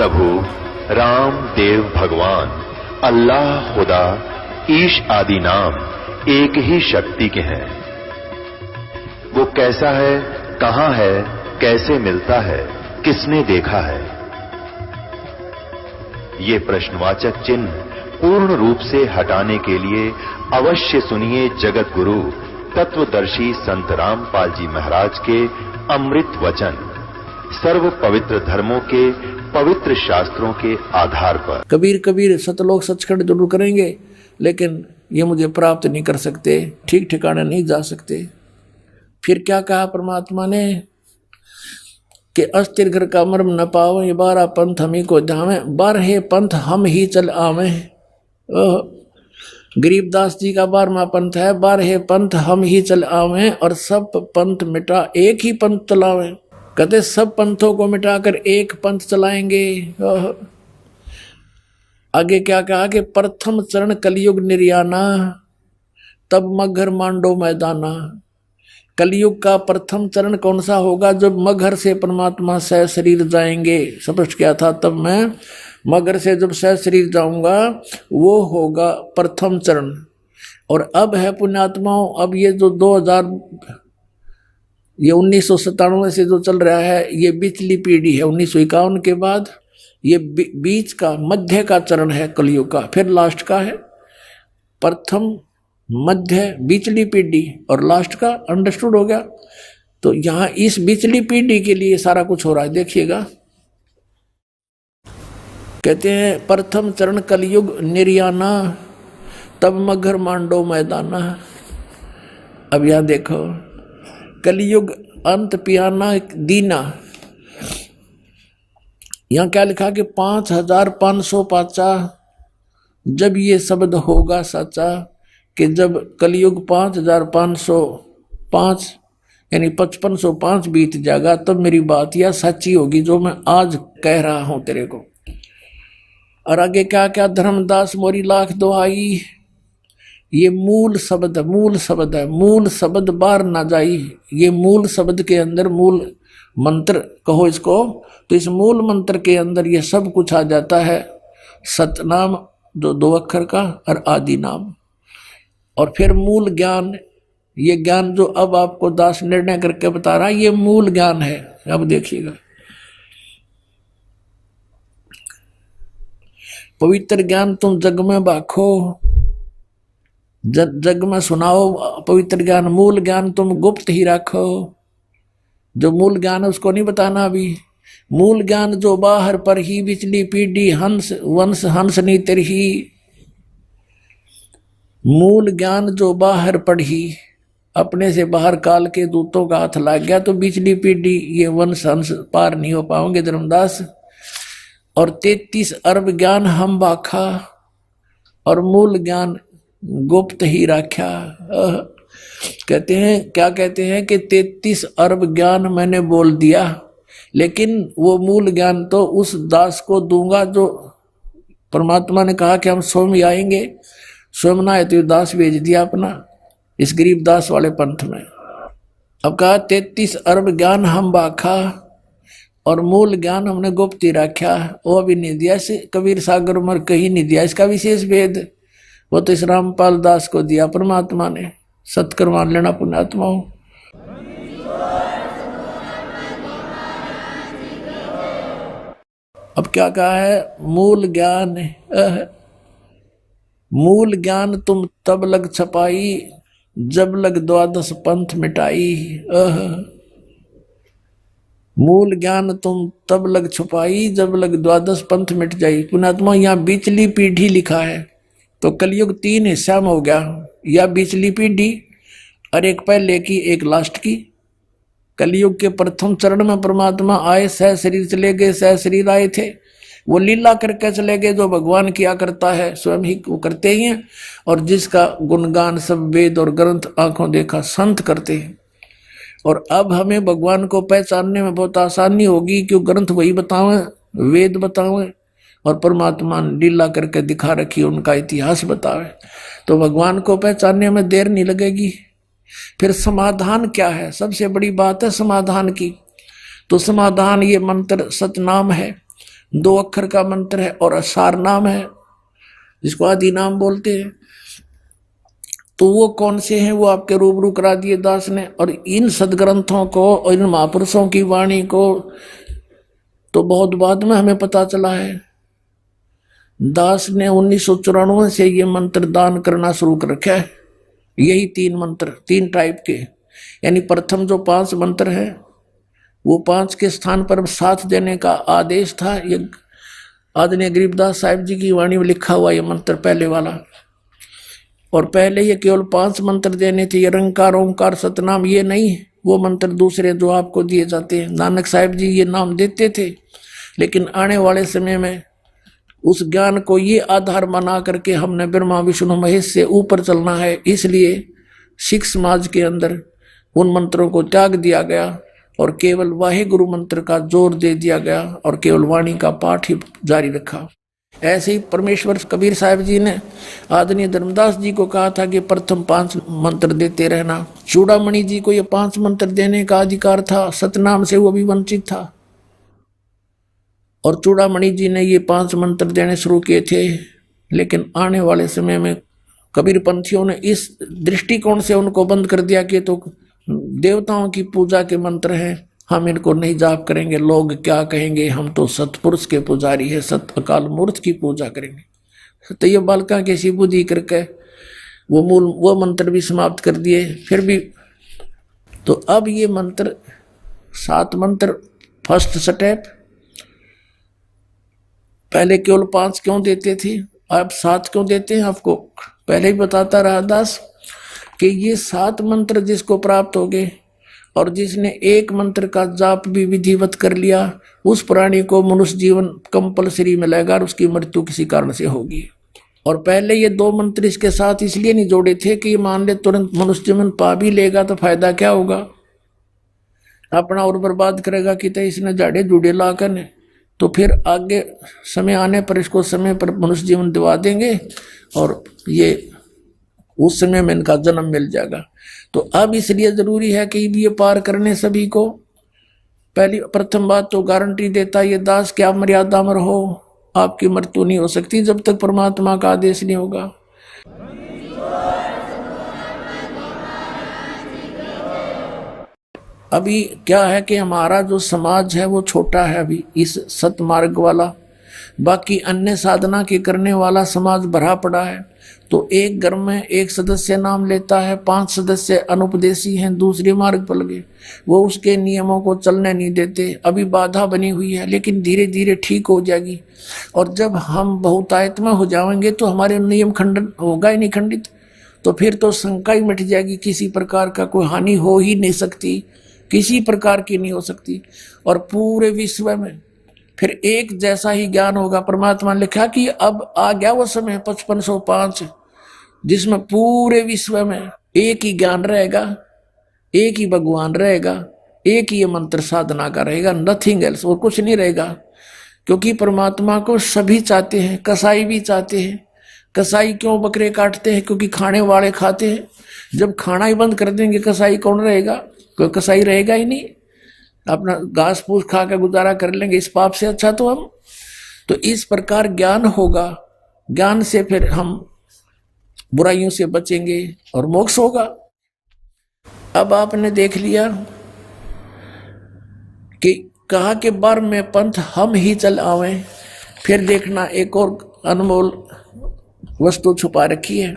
प्रभु राम देव भगवान अल्लाह खुदा ईश आदि नाम एक ही शक्ति के हैं। वो कैसा है, कहां है, कैसे मिलता है, किसने देखा है? ये प्रश्नवाचक चिन्ह पूर्ण रूप से हटाने के लिए अवश्य सुनिए जगत गुरु तत्वदर्शी संत रामपाल जी महाराज के अमृत वचन, सर्व पवित्र धर्मों के पवित्र शास्त्रों के आधार पर। कबीर कबीर सतलोक सचखंड जरूर करेंगे, लेकिन ये मुझे प्राप्त नहीं कर सकते, ठीक ठिकाने नहीं जा सकते। फिर क्या कहा परमात्मा ने कि अस्थिर घर का मर्म न पावे, ये 12 पंथ हम ही को धावे, 12 पंथ हम ही चल आवे। गरीबदास जी का 12वां पंथ है, 12 पंथ हम ही चल आवे और सब पंथ मिटा एक ही पंथ चलावे। कहते सब पंथों को मिटाकर एक पंथ चलाएंगे। आगे क्या कहा कि प्रथम चरण कलयुग निर्याना, तब मगर मांडो मैदाना। कलयुग का प्रथम चरण कौन सा होगा? जब मगर से परमात्मा सह शरीर जाएंगे। स्पष्ट किया था, तब मैं मगर से जब सह शरीर जाऊंगा वो होगा प्रथम चरण। और अब है पुण्यात्माओं, अब ये जो 1997 से जो चल रहा है, ये बिचली पीढ़ी है। 1951 के बाद ये बीच का मध्य का चरण है कलयुग का, फिर लास्ट का है। प्रथम, मध्य, बिचली पीढ़ी और लास्ट का। अंडरस्टूड हो गया? तो यहां इस बिचली पीढ़ी के लिए सारा कुछ हो रहा है, देखिएगा। कहते हैं प्रथम चरण कलयुग निर्याना, तब मगर मांडो मैदाना। अब यहां देखो, कलयुग अंत पियाना दीना। यहां क्या लिखा कि 5505 जब ये शब्द होगा सच्चा, कि जब कलयुग 5505 यानी 5505 बीत जाएगा, तब मेरी बात यह सच्ची होगी जो मैं आज कह रहा हूं तेरे को। और आगे क्या क्या, धर्मदास मोरी लाख दुहाई। ये मूल शब्द है, मूल शब्द बाहर ना जाई। ये मूल शब्द के अंदर मूल मंत्र कहो इसको, तो इस मूल मंत्र के अंदर ये सब कुछ आ जाता है। सतनाम जो 2 अक्षर का और आदि नाम, और फिर मूल ज्ञान। ये ज्ञान जो अब आपको दास निर्णय करके बता रहा है, ये मूल ज्ञान है। अब देखिएगा, पवित्र ज्ञान तुम जग में बाखो, जग में सुनाओ पवित्र ज्ञान। मूल ज्ञान तुम गुप्त ही रखो। जो मूल ज्ञान है उसको नहीं बताना अभी। मूल ज्ञान जो बाहर पर ही, बिचली पीढ़ी हंस वंश हंस नहीं तरही। मूल ज्ञान जो बाहर पढ़ी, अपने से बाहर काल के दूतों का हाथ लग गया, तो बिचली पीढ़ी ये वंश हंस पार नहीं हो पाओगे धर्मदास। और 33 अरब ज्ञान हम बाखा, और मूल ज्ञान गुप्त ही रखा। कहते हैं, क्या कहते हैं कि 33 अरब ज्ञान मैंने बोल दिया, लेकिन वो मूल ज्ञान तो उस दास को दूंगा जो परमात्मा ने कहा कि हम स्वयं आएंगे। स्वयं ना आए तो दास भेज दिया अपना इस गरीब दास वाले पंथ में। अब कहा 33 अरब ज्ञान हम बाखा, और मूल ज्ञान हमने गुप्त ही रखा। वो अभी नहीं दिया, कबीर सागर उमर कहीं नहीं दिया इसका विशेष भेद। वो तो इस रामपाल दास को दिया परमात्मा ने। सत्कर मान लेना पुण्यात्माओं। अब क्या कहा है? मूल ज्ञान, मूल ज्ञान तुम तब लग छपाई, जब लग 12 पंथ मिटाई। मूल ज्ञान तुम तब लग छुपाई, जब लग 12 पंथ मिट जाई। पुण्यात्मा यहाँ बिचली पीढ़ी लिखा है, तो कलयुग 3 हिस्सा में हो गया। या बिचली पीढ़ी और एक पहले की, एक लास्ट की। कलयुग के प्रथम चरण में परमात्मा आए, सह शरीर चले गए, सह शरीर आए थे, वो लीला करके चले गए। जो भगवान किया करता है स्वयं ही वो करते ही हैं, और जिसका गुणगान सब वेद और ग्रंथ आंखों देखा संत करते हैं। और अब हमें भगवान को पहचानने में बहुत आसानी होगी, क्यों ग्रंथ वही बतावे, वेद बतावे, और परमात्मा ने लीला करके दिखा रखी, उनका इतिहास बतावे, तो भगवान को पहचानने में देर नहीं लगेगी। फिर समाधान क्या है? सबसे बड़ी बात है समाधान की। तो समाधान ये मंत्र सतनाम है। 2 अक्षर का मंत्र है और सार नाम है, जिसको आदि नाम बोलते हैं। तो वो कौन से हैं वो आपके रूबरू करा दिए दास ने। और इन सदग्रंथों को और इन महापुरुषों की वाणी को तो बहुत बाद में हमें पता चला है। दास ने 1994 से ये मंत्र दान करना शुरू कर रखा है। यही 3 मंत्र, 3 टाइप के, यानी प्रथम जो 5 मंत्र है वो 5 के स्थान पर 7 देने का आदेश था। ये आदरणीय गरीबदास साहिब जी की वाणी में लिखा हुआ ये मंत्र पहले वाला। और पहले ये केवल 5 मंत्र देने थे, ये रंकार ओंकार सतनाम ये नहीं, वो मंत्र दूसरे जो आपको दिए जाते हैं। नानक साहिब जी ये नाम देते थे, लेकिन आने वाले समय में उस ज्ञान को ये आधार बना करके हमने ब्रह्मा विष्णु महेश से ऊपर चलना है, इसलिए सिख समाज के अंदर उन मंत्रों को त्याग दिया गया और केवल वाहिगुरु मंत्र का जोर दे दिया गया और केवल वाणी का पाठ ही जारी रखा। ऐसे ही परमेश्वर कबीर साहिब जी ने आदरणीय धर्मदास जी को कहा था कि प्रथम 5 मंत्र देते रहना। चूड़ामणि जी को ये 5 मंत्र देने का अधिकार था, सतनाम से वो भी वंचित था। और चूड़ामणि जी ने ये 5 मंत्र देने शुरू किए थे, लेकिन आने वाले समय में कबीर पंथियों ने इस दृष्टिकोण से उनको बंद कर दिया कि तो देवताओं की पूजा के मंत्र हैं, हम इनको नहीं जाप करेंगे, लोग क्या कहेंगे, हम तो सतपुरुष के पुजारी है, सत अकाल मूर्त की पूजा करेंगे। तो ये बालका के सी बुद्धि करके वो मंत्र भी समाप्त कर दिए। फिर भी तो अब ये मंत्र 7 मंत्र फर्स्ट स्टेप, पहले केवल 5 क्यों देते थे, अब 7 क्यों देते हैं। आपको पहले ही बताता रहा दास कि ये 7 मंत्र जिसको प्राप्त हो गए और जिसने एक मंत्र का जाप भी विधिवत कर लिया, उस प्राणी को मनुष्य जीवन कंपलसरी मिलेगा और उसकी मृत्यु किसी कारण से होगी। और पहले ये 2 मंत्र इसके साथ इसलिए नहीं जोड़े थे कि मान ले तुरंत मनुष्य जीवन पा भी लेगा तो फायदा क्या होगा, अपना और बर्बाद करेगा कि तो इसने जाड़े जुड़े लाकर ने, तो फिर आगे समय आने पर इसको समय पर मनुष्य जीवन दिवा देंगे और ये उस समय में इनका जन्म मिल जाएगा। तो अब इसलिए जरूरी है कि ये पार करने सभी को। पहली प्रथम बात तो गारंटी देता ये दास कि आप मर्यादा में रहो, आपकी मृत्यु नहीं हो सकती जब तक परमात्मा का आदेश नहीं होगा। अभी क्या है कि हमारा जो समाज है वो छोटा है अभी इस सतमार्ग वाला, बाकी अन्य साधना के करने वाला समाज भरा पड़ा है। तो एक घर में एक सदस्य नाम लेता है, 5 सदस्य अनुपदेशी हैं, दूसरे मार्ग पर लगे, वो उसके नियमों को चलने नहीं देते। अभी बाधा बनी हुई है, लेकिन धीरे धीरे ठीक हो जाएगी। और जब हम बहुतायतमा हो जाएंगे तो हमारे नियम खंडन होगा ही नहीं खंडित, तो फिर तो शंका ही मिट जाएगी, किसी प्रकार का कोई हानि हो ही नहीं सकती, किसी प्रकार की नहीं हो सकती। और पूरे विश्व में फिर एक जैसा ही ज्ञान होगा। परमात्मा ने लिखा कि अब आ गया वो समय 5505 जिसमें पूरे विश्व में एक ही ज्ञान रहेगा, एक ही भगवान रहेगा, एक ही मंत्र साधना का रहेगा, नथिंग एल्स, और कुछ नहीं रहेगा। क्योंकि परमात्मा को सभी चाहते हैं, कसाई भी चाहते हैं। कसाई क्यों बकरे काटते हैं? क्योंकि खाने वाले खाते हैं। जब खाना ही बंद कर देंगे कसाई कौन रहेगा? कोई कसाई रहेगा ही नहीं, अपना घास फूस खा कर गुजारा कर लेंगे। इस पाप से अच्छा तो हम, तो इस प्रकार ज्ञान होगा, ज्ञान से फिर हम बुराइयों से बचेंगे और मोक्ष होगा। अब आपने देख लिया कि कहा कि बार में पंथ हम ही चल आवे, फिर देखना एक और अनमोल वस्तु छुपा रखी है।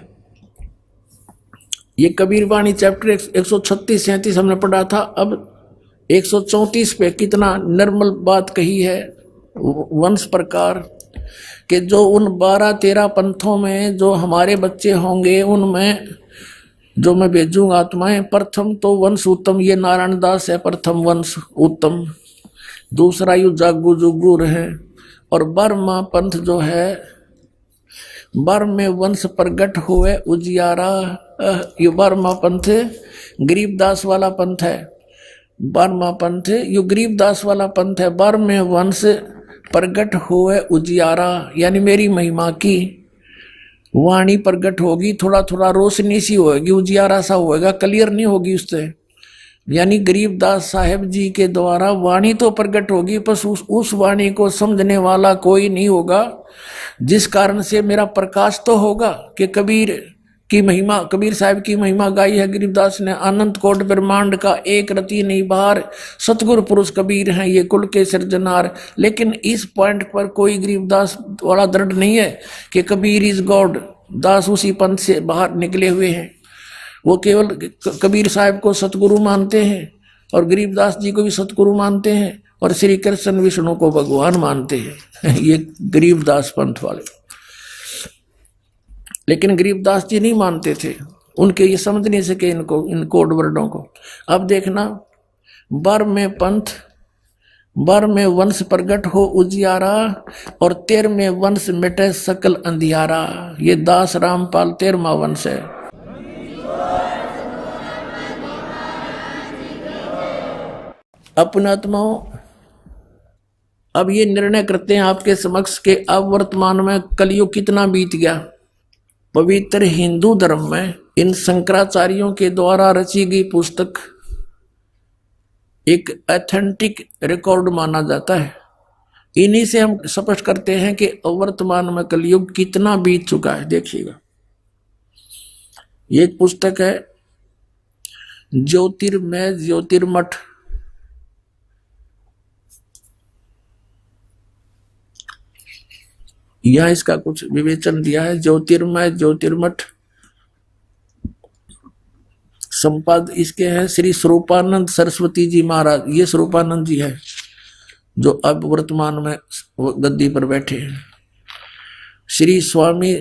ये कबीर वाणी चैप्टर 136-37 हमने पढ़ा था। अब 134 पे कितना निर्मल बात कही है वंश प्रकार कि जो उन 12-13 पंथों में जो हमारे बच्चे होंगे उनमें जो मैं भेजूंगा आत्माएं, प्रथम तो वंश उत्तम, ये नारायण दास है प्रथम वंश उत्तम, दूसरा यु जागू जुगुर है, और बर्मा पंथ जो है बर्म में वंश प्रगट हुए उजियारा, ये बर्मा पंथ गरीबदास वाला पंथ है। बर्मा पंथ ये गरीबदास वाला पंथ है। बर्म में वंश प्रगट हुए उजियारा, यानी मेरी महिमा की वाणी प्रगट होगी, थोड़ा थोड़ा रोशनी सी होगी, उजियारा सा होएगा, क्लियर नहीं होगी उससे। यानी गरीबदास साहेब जी के द्वारा वाणी तो प्रकट होगी, पर उस वाणी को समझने वाला कोई नहीं होगा, जिस कारण से मेरा प्रकाश तो होगा कि कबीर की महिमा, कबीर साहब की महिमा गाई है गरीबदास ने। अनंत कोट ब्रह्मांड का एक रति नहीं बार, सतगुरु पुरुष कबीर हैं ये कुल के सिरजनार। लेकिन इस पॉइंट पर कोई गरीबदास वाला दृढ़ नहीं है कि कबीर इज गॉड। दास उसी पंथ से बाहर निकले हुए हैं, वो केवल कबीर साहब को सतगुरु मानते हैं और गरीबदास जी को भी सतगुरु मानते हैं और श्री कृष्ण विष्णु को भगवान मानते हैं ये गरीबदास पंथ वाले। लेकिन गरीबदास जी नहीं मानते थे, उनके ये समझ नहीं सके इनको, इन कोड वर्डों को। अब देखना, बर में पंथ, बर में वंश प्रगट हो उजियारा, और 13वें वंश मिटे सकल अंधियारा। ये दास रामपाल 13वां वंश है। अपनात्माओं, अब ये निर्णय करते हैं आपके समक्ष के अब वर्तमान में कलयुग कितना बीत गया। पवित्र हिंदू धर्म में इन शंकराचार्यों के द्वारा रची गई पुस्तक एक ऑथेंटिक रिकॉर्ड माना जाता है। इन्हीं से हम स्पष्ट करते हैं कि वर्तमान में कलयुग कितना बीत चुका है। देखिएगा, ये एक पुस्तक है ज्योतिर्मय ज्योतिर्मठ। यह इसका कुछ विवेचन दिया है। ज्योतिर्मय ज्योतिर्मठ, संपाद इसके हैं श्री स्वरूपानंद सरस्वती जी महाराज। ये स्वरूपानंद जी है जो अब वर्तमान में गद्दी पर बैठे हैं। श्री स्वामी,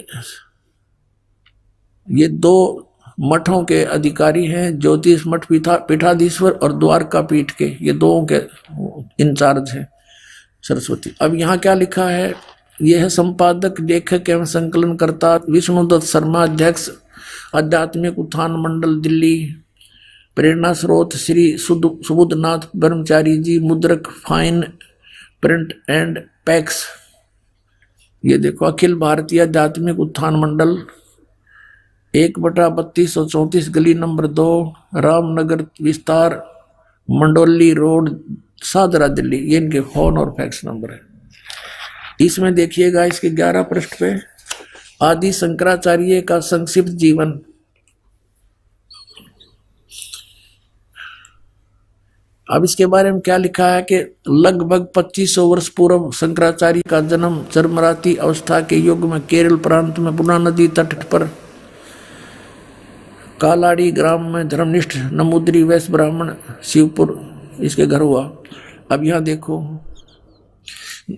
ये 2 मठों के अधिकारी हैं, ज्योतिष मठ पीठाधीश्वर और द्वारका पीठ के, ये 2 के इंचार्ज हैं सरस्वती। अब यहाँ क्या लिखा है, यह है संपादक लेखक एवं संकलन करता विष्णुदत्त शर्मा, अध्यक्ष आध्यात्मिक उत्थान मंडल दिल्ली। प्रेरणा स्रोत श्री सुबुद्धनाथ ब्रह्मचारी जी, मुद्रक फाइन प्रिंट एंड पैक्स। ये देखो, अखिल भारतीय आध्यात्मिक उत्थान मंडल, 1/3234 गली नंबर 2, रामनगर विस्तार, मंडोली रोड, सादरा दिल्ली। ये इनके फोन और फैक्स नंबर है। इसमें देखिएगा, इसके 11 पृष्ठ पे आदि शंकराचार्य का संक्षिप्त जीवन। अब इसके बारे में क्या लिखा है कि लगभग 2500 वर्ष पूर्व शंकराचार्य का जन्म चरमराती अवस्था के युग में केरल प्रांत में पुना नदी तट पर कालाड़ी ग्राम में धर्मनिष्ठ नमूद्री वैश्य ब्राह्मण शिवपुर इसके घर हुआ। अब यहाँ देखो,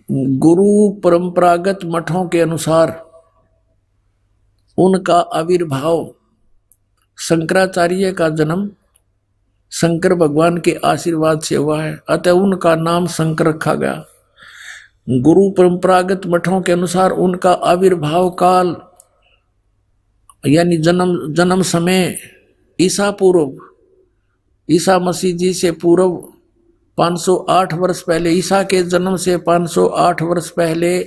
गुरु परंपरागत मठों के अनुसार उनका आविर्भाव, शंकराचार्य का जन्म शंकर भगवान के आशीर्वाद से हुआ है, अतः उनका नाम शंकर रखा गया। गुरु परंपरागत मठों के अनुसार उनका आविर्भाव काल यानी जन्म समय ईसा पूर्व, ईसा मसीह जी से पूर्व 508 वर्ष पहले, ईसा के जन्म से 508 वर्ष पहले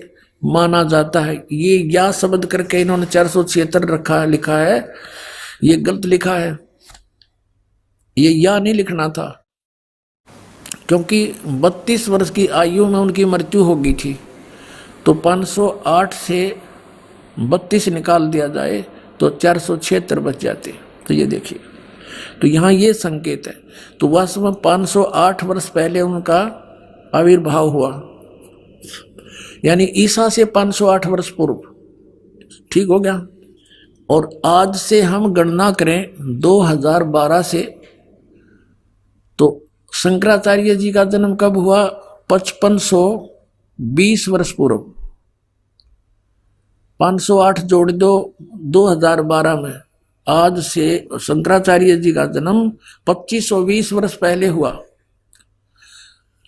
माना जाता है। ये या शब्द करके इन्होंने 476 लिखा है, ये गलत लिखा है। ये या नहीं लिखना था, क्योंकि 32 वर्ष की आयु में उनकी मृत्यु हो गई थी। तो 508 से 32 निकाल दिया जाए तो 476 बच जाते। तो ये देखिए, तो यहाँ ये संकेत है। तो वास्तव में 508 वर्ष पहले उनका आविर्भाव हुआ, यानी ईसा से 508 वर्ष पूर्व। ठीक हो गया। और आज से हम गणना करें 2012 से, तो शंकराचार्य जी का जन्म कब हुआ? 5520 वर्ष पूर्व। 508 जोड़ दो 2012 में, आज से शंकराचार्य जी का जन्म 2520 वर्ष पहले हुआ।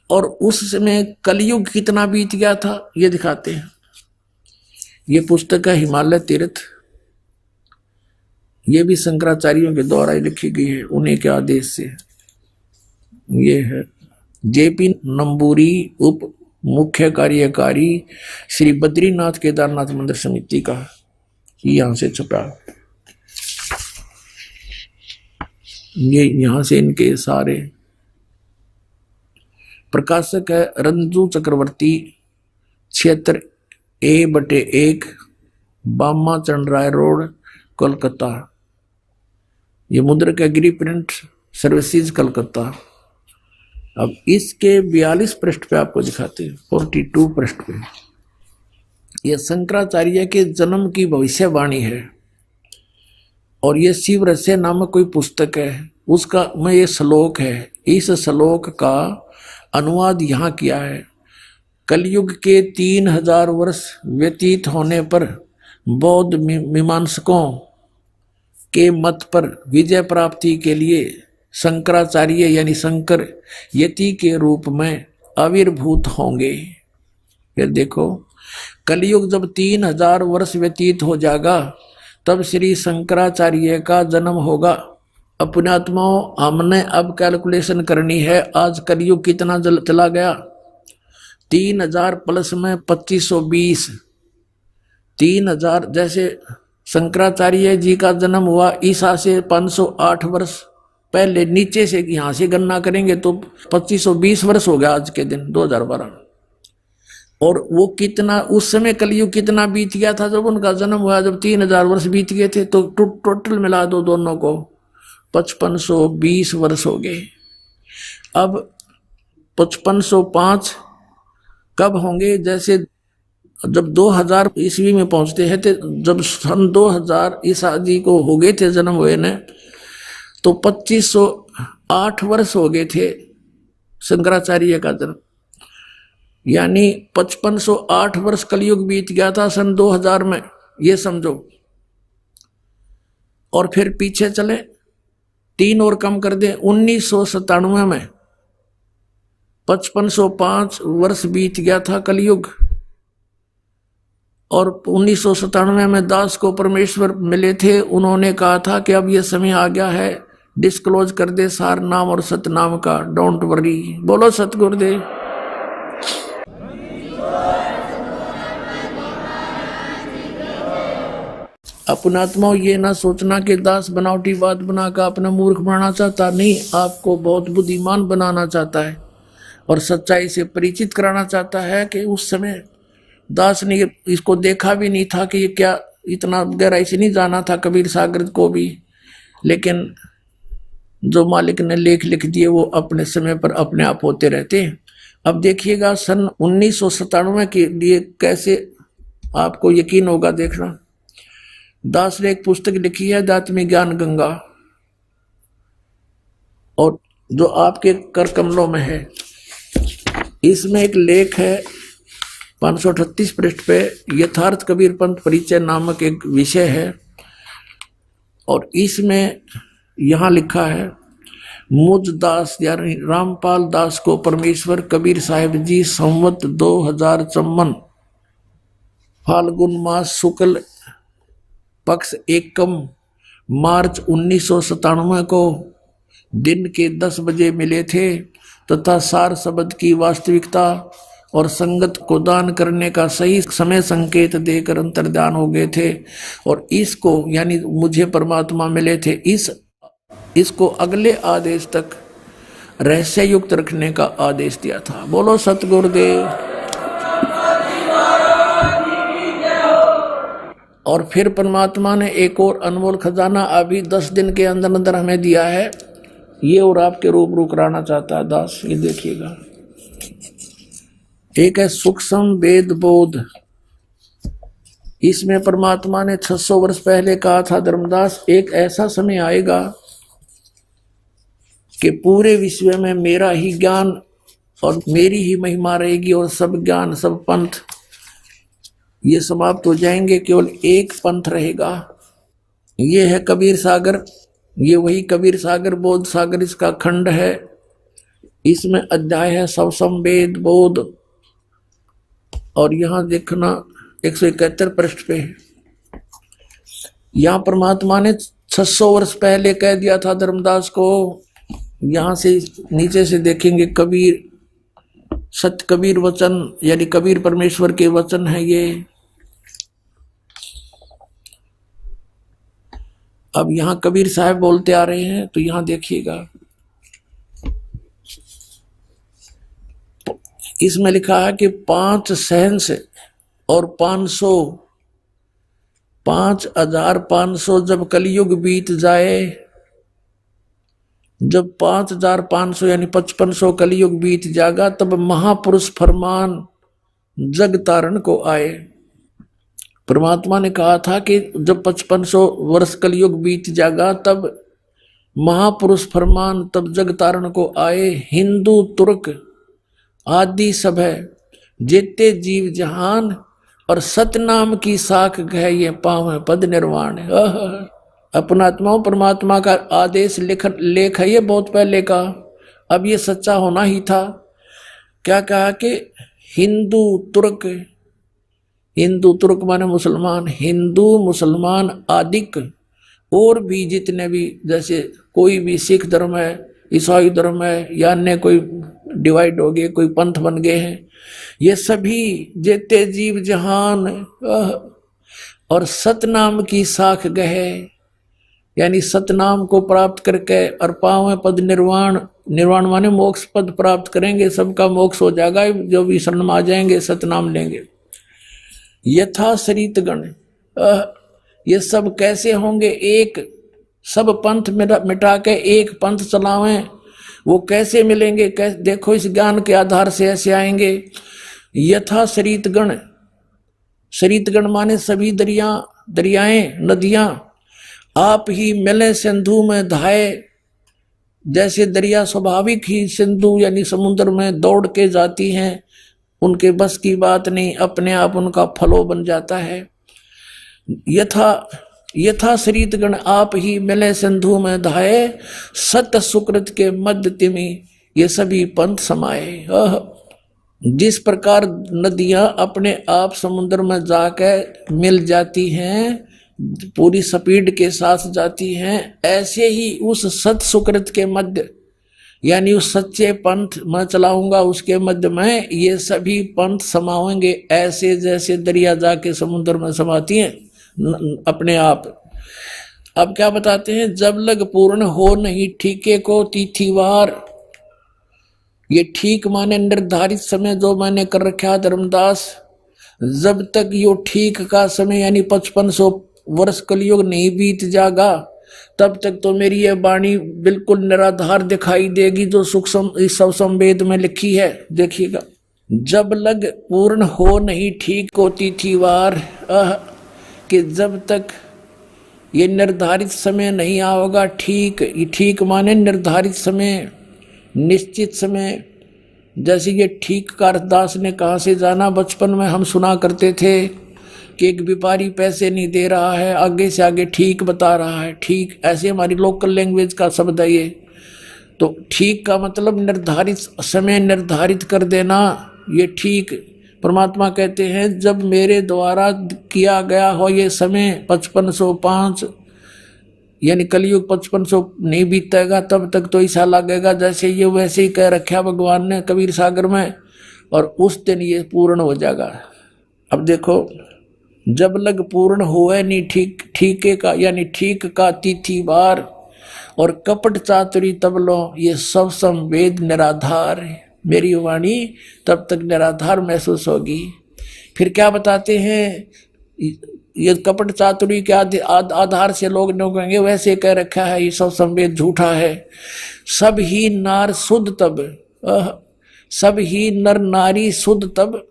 और उस समय कलयुग कितना बीत गया था ये दिखाते हैं। ये पुस्तक है हिमालय तीर्थ, ये भी शंकराचार्यों के द्वारा लिखी गई है, उन्हीं के आदेश से। ये है जेपी नंबूरी, उप मुख्य कार्यकारी श्री बद्रीनाथ केदारनाथ मंदिर समिति का, यहां से छपा। ये यहां से इनके सारे प्रकाशक है रंजू चक्रवर्ती, क्षेत्र A/1, बामा चंद्राय रोड, कोलकाता। ये मुद्रक एग्री प्रिंट सर्विसेज कलकत्ता। अब इसके 42 पृष्ठ पे आपको दिखाते हैं, 42 पृष्ठ पे ये शंकराचार्य के जन्म की भविष्यवाणी है। और ये शिव रहस्य नामक कोई पुस्तक है, उसका में ये श्लोक है। इस श्लोक का अनुवाद यहाँ किया है। कलयुग के 3000 वर्ष व्यतीत होने पर बौद्ध मीमांसकों के मत पर विजय प्राप्ति के लिए शंकराचार्य यानी शंकर यति के रूप में आविर्भूत होंगे। फिर देखो, कलयुग जब 3000 वर्ष व्यतीत हो जाएगा तब श्री शंकराचार्य का जन्म होगा। अपने आत्माओं, हमने अब कैलकुलेशन करनी है। आज कलयुग कितना चला गया? 3000 प्लस में 2520, 3000 जैसे शंकराचार्य जी का जन्म हुआ ईसा से 508 वर्ष पहले, नीचे से यहां से गणना करेंगे तो 2520 वर्ष हो गया आज के दिन 2012। और वो कितना उस समय कलयुग कितना बीत गया था जब उनका जन्म हुआ, जब 3000 वर्ष बीत गए थे। तो टोटल मिला दो दोनों को 5520 वर्ष हो गए। अब 5505 कब होंगे? जैसे जब 2000 ईस्वी में पहुंचते हैं तो जब सन 2000 ईसा जी को हो गए थे जन्म हुए ने, तो 2508 वर्ष हो गए थे शंकराचार्य का जन्म। यानी 5508 वर्ष कलयुग बीत गया था सन 2000 में, ये समझो। और फिर पीछे चले 3 और कम कर दें, 1997 में 5505 वर्ष बीत गया था कलयुग। और 1997 में दास को परमेश्वर मिले थे, उन्होंने कहा था कि अब यह समय आ गया है, डिस्क्लोज कर दे सार नाम और सतनाम का, डोंट वरी। बोलो सतगुरुदेव। अपना आत्मा ये ना सोचना कि दास बनावटी बात बनाकर अपना मूर्ख बनाना चाहता, नहीं, आपको बहुत बुद्धिमान बनाना चाहता है और सच्चाई से परिचित कराना चाहता है। कि उस समय दास ने इसको देखा भी नहीं था कि ये क्या, इतना गहराई से नहीं जाना था कबीर सागर को भी, लेकिन जो मालिक ने लेख लिख दिए वो अपने समय पर अपने आप होते रहते हैं। अब देखिएगा सन 1997 के लिए कैसे आपको यकीन होगा, देखना। दास ने एक पुस्तक लिखी है दात्मी ज्ञान गंगा, और जो आपके कर कमलों में है, इसमें एक लेख है 538 पृष्ठ पे, यथार्थ कबीर पंथ परिचय नामक एक विषय है। और इसमें यहां लिखा है, मुझ दास यानी रामपाल दास को परमेश्वर कबीर साहिब जी संवत 2054 फाल्गुन मास शुक्ल पक्ष एकम मार्च 1997 को दिन के 10 बजे मिले थे तथा सार शब्द की वास्तविकता और संगत को दान करने का सही समय संकेत देकर अंतर्ध्यान हो गए थे। और इसको यानी मुझे परमात्मा मिले थे, इसको अगले आदेश तक रहस्य युक्त रखने का आदेश दिया था। बोलो सतगुरुदेव। और फिर परमात्मा ने एक और अनमोल खजाना अभी 10 दिन के अंदर अंदर हमें दिया है, ये और आपके रूबरू कराना चाहता है दास। ये देखिएगा, एक है सूक्ष्म वेद बोध। इसमें परमात्मा ने 600 वर्ष पहले कहा था, धर्मदास एक ऐसा समय आएगा कि पूरे विश्व में मेरा ही ज्ञान और मेरी ही महिमा रहेगी और सब ज्ञान सब पंथ ये समाप्त हो जाएंगे, केवल एक पंथ रहेगा। ये है कबीर सागर, ये वही कबीर सागर बोध सागर इसका खंड है। इसमें अध्याय है सवसंवेद बोध। और यहां देखना 171 पृष्ठ पे, यहां परमात्मा ने 600 वर्ष पहले कह दिया था धर्मदास को। यहां से नीचे से देखेंगे, कबीर सत्य कबीर वचन यानी कबीर परमेश्वर के वचन है ये। अब यहां कबीर साहब बोलते आ रहे हैं, तो यहां देखिएगा, इसमें लिखा है कि 5 सहंस और 5,500 जब कलयुग बीत जाए, जब 5,500 यानी 5500 कलयुग बीत जाएगा, तब महापुरुष फरमान जग तारण को आए। परमात्मा ने कहा था कि जब 5500 वर्ष कलयुग बीत जाएगा, तब महापुरुष फरमान तब जग तारण को आए। हिंदू तुर्क आदि सब है, जेते जीव जहान, और सतनाम की साख गह ये पाव पद निर्वाण। अपना आत्माओं परमात्मा का आदेश लेख है ये बहुत पहले का, अब ये सच्चा होना ही था। क्या कहा कि हिंदू तुर्क माने मुसलमान, हिंदू मुसलमान आदिक, और भी जितने भी, जैसे कोई भी सिख धर्म है, ईसाई धर्म है, या अन्य कोई डिवाइड हो गए, कोई पंथ बन गए हैं, ये सभी जेते जीव जहान और सतनाम की साख गहे, यानी सतनाम को प्राप्त करके और पावे पद निर्वाण, निर्वाण माने मोक्ष पद प्राप्त करेंगे, सबका मोक्ष हो जाएगा जो भी शरण में आ जाएंगे, सतनाम लेंगे। यथा शरीत गण, ये सब कैसे होंगे? एक सब पंथ मिटा के एक पंथ चलावें, वो कैसे मिलेंगे? देखो इस ज्ञान के आधार से ऐसे आएंगे। यथा शरीतगण, शरीतगण माने सभी दरियाएं नदियां, आप ही मिले सिंधु में धाये, जैसे दरिया स्वाभाविक ही सिंधु यानी समुद्र में दौड़ के जाती हैं, उनके बस की बात नहीं, अपने आप उनका फलो बन जाता है। यथा शरीतगण आप ही मिले सिंधु में धाये, सत सुकृत के मध्य तिमि ये सभी पंथ समाये। जिस प्रकार नदियां अपने आप समुद्र में जाकर मिल जाती हैं, पूरी स्पीड के साथ जाती हैं, ऐसे ही उस सत सुकृत के मध्य यानी उस सच्चे पंथ मैं चलाऊंगा, उसके मध्य में ये सभी पंथ समाएंगे, ऐसे जैसे दरिया जाके समुद्र में समाती हैं अपने आप। अब क्या बताते हैं? जब लग पूर्ण हो नहीं ठीके को तिथिवार, ये ठीक माने निर्धारित समय जो मैंने कर रखा धर्मदास, जब तक यो ठीक का समय यानी 5500 वर्ष कलयुग नहीं बीत जाएगा, तब तक तो मेरी ये वाणी बिल्कुल निराधार दिखाई देगी, जो सूक्ष्म इस सब संवेद में लिखी है। देखिएगा, जब लग पूर्ण हो नहीं ठीक को तिथिवार, कि जब तक ये निर्धारित समय नहीं आओगा ठीक माने निर्धारित समय, निश्चित समय। जैसे ये ठीक का अरदास ने कहाँ से जाना? बचपन में हम सुना करते थे कि एक व्यापारी पैसे नहीं दे रहा है, आगे से आगे ठीक बता रहा है, ठीक, ऐसे हमारी लोकल लैंग्वेज का शब्द है ये। तो ठीक का मतलब निर्धारित समय निर्धारित कर देना, ये ठीक। परमात्मा कहते हैं जब मेरे द्वारा किया गया हो ये समय 5505 यानी कलयुग 5500 नहीं बीतेगा, तब तक तो ऐसा लगेगा जैसे ये वैसे ही कह रखा भगवान ने कबीर सागर में, और उस दिन ये पूर्ण हो जाएगा। अब देखो, जब लग पूर्ण होए नहीं ठीके का यानी ठीक का तिथिवार, और कपट चातुरी तब लो ये सब संवेद निराधार है, मेरी वाणी तब तक निराधार महसूस होगी। फिर क्या बताते हैं? ये कपट चातुरी के आधार से लोग कहेंगे वैसे कह रखा है, ये सब संवेद झूठा है। सब ही नार शुद्ध तब, सब ही नर नारी शुद्ध तब,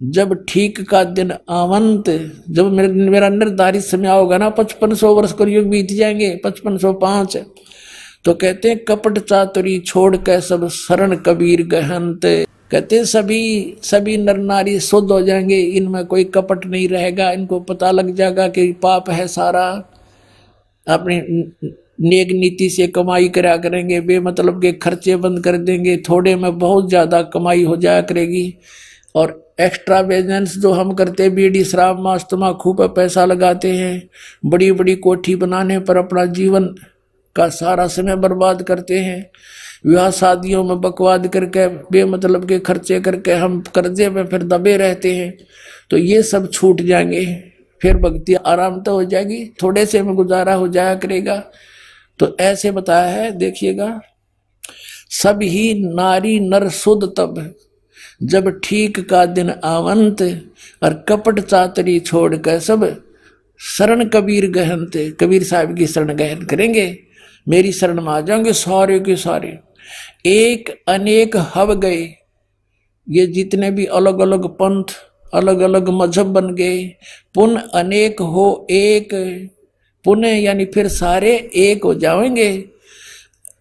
जब ठीक का दिन आवंत, जब मेरा निर्धारित समय होगा ना, 5500 वर्ष कलयुग बीत जाएंगे, 5505, तो कहते हैं कपट चातुरी छोड़ के सब शरण कबीर गहंत। कहते हैं सभी नर नारी शुद्ध हो जाएंगे, इनमें कोई कपट नहीं रहेगा, इनको पता लग जाएगा कि पाप है सारा, अपनी नेक नीति से कमाई करा करेंगे, बेमतलब के खर्चे बंद कर देंगे, थोड़े में बहुत ज्यादा कमाई हो जाया करेगी। और एक्स्ट्रा बिजनेस जो हम करते, बीड़ी शराब मांस तम्बाकू पर पैसा लगाते हैं, बड़ी बड़ी कोठी बनाने पर अपना जीवन का सारा समय बर्बाद करते हैं, विवाह शादियों में बकवाद करके बेमतलब के खर्चे करके हम कर्जे में फिर दबे रहते हैं, तो ये सब छूट जाएंगे। फिर भक्ति आराम तो हो जाएगी, थोड़े से में गुजारा हो जाया करेगा। तो ऐसे बताया है, देखिएगा, सब ही नारी नर सुध तब, जब ठीक का दिन आवंत, और कपट चातरी छोड़ कर सब शरण कबीर गहनत। कबीर साहब की शरण गहन करेंगे, मेरी शरण में आ जाएंगे सारे के सारे। एक अनेक हव गए, ये जितने भी अलग अलग पंथ अलग अलग मजहब बन गए, पुण्य अनेक हो एक, पुण्य यानी फिर सारे एक हो जाएंगे।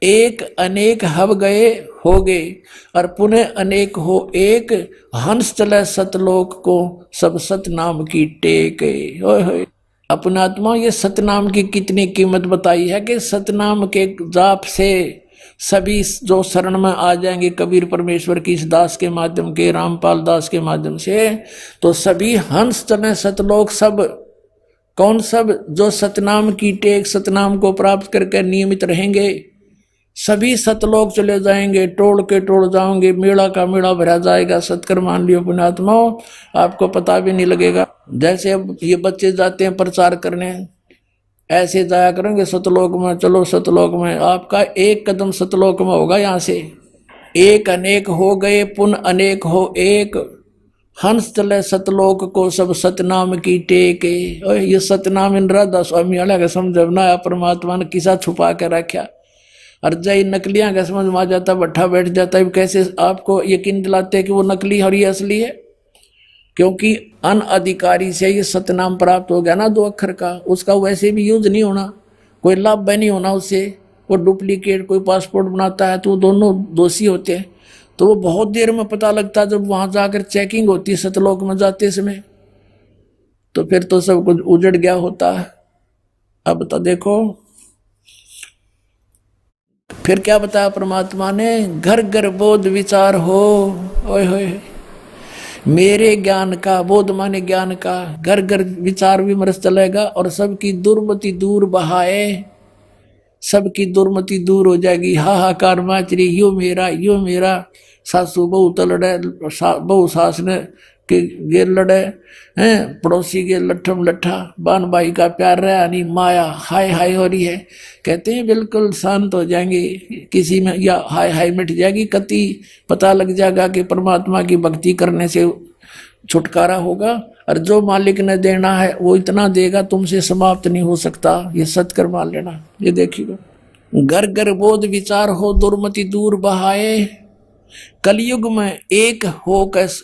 एक अनेक हव गए हो गए, और पुण्य अनेक हो एक, हंस चले सतलोक को सब सतनाम की टेक। ओए होए अपना आत्मा, ये सतनाम की कितनी कीमत बताई है कि सतनाम के जाप से सभी जो शरण में आ जाएंगे कबीर परमेश्वर की इस दास के माध्यम के, रामपाल दास के माध्यम से, तो सभी हंस चले सतलोक। सब कौन? सब जो सतनाम की टेक, सतनाम को प्राप्त करके नियमित रहेंगे, सभी सतलोक चले जाएंगे, टोल के टोल जाओगे, मेला का मेला भरा जाएगा। सत्कर मान लियो पुण्यात्माओं, आपको पता भी नहीं लगेगा। जैसे अब ये बच्चे जाते हैं प्रचार करने, ऐसे जाया करेंगे सतलोक में, चलो सतलोक में, आपका एक कदम सतलोक में होगा। यहाँ से एक अनेक हो गए, पुण्य अनेक हो एक, हंस चले सतलोक को सब सतनाम की टेके। ये सतनाम इन राधा स्वामी वाला का समझना, परमात्मा ने किसा छुपा के रखा, और जय नकलियां का समझ में आ जाता, बैठा बैठ जाता है। कैसे आपको यकीन दिलाते कि वो नकली और ये असली है? क्योंकि अनअधिकारी से ये सतनाम प्राप्त हो गया ना 2 अक्षर का, उसका वैसे भी यूज नहीं होना, कोई लाभ नहीं होना उससे। वो डुप्लीकेट कोई पासपोर्ट बनाता है तो वो दोनों दोषी होते हैं। तो वो बहुत देर में पता लगता है, जब वहां जाकर चेकिंग होती है सतलोक में जाते समय, तो फिर तो सब कुछ उजड़ गया होता है। अब तो देखो फिर क्या बताया परमात्मा ने, घर घर बोध विचार हो। ओए होए मेरे ज्ञान का, बोध माने ज्ञान का, घर घर विचार विमर्श चलेगा, और सबकी दुर्मति दूर बहाए, सबकी दुर्मति दूर हो जाएगी। हाहाकार माचरी, यो मेरा, सासू बहू तो लड़े, बहू सास ने के गेर लड़े हैं, पड़ोसी के लट्ठम लट्ठा, बान भाई का प्यार रहा नहीं, माया हाय हाय हो रही है। कहते हैं बिल्कुल शांत हो जाएंगे, किसी में या हाय हाय मिट जाएगी, कति पता लग जाएगा कि परमात्मा की भक्ति करने से छुटकारा होगा, और जो मालिक ने देना है वो इतना देगा, तुमसे समाप्त नहीं हो सकता। ये सत्कर मान लेना। ये देखिएगा, घर घर बोध विचार हो, दुर्मति दूर बहाए, कलयुग में एक हो कैस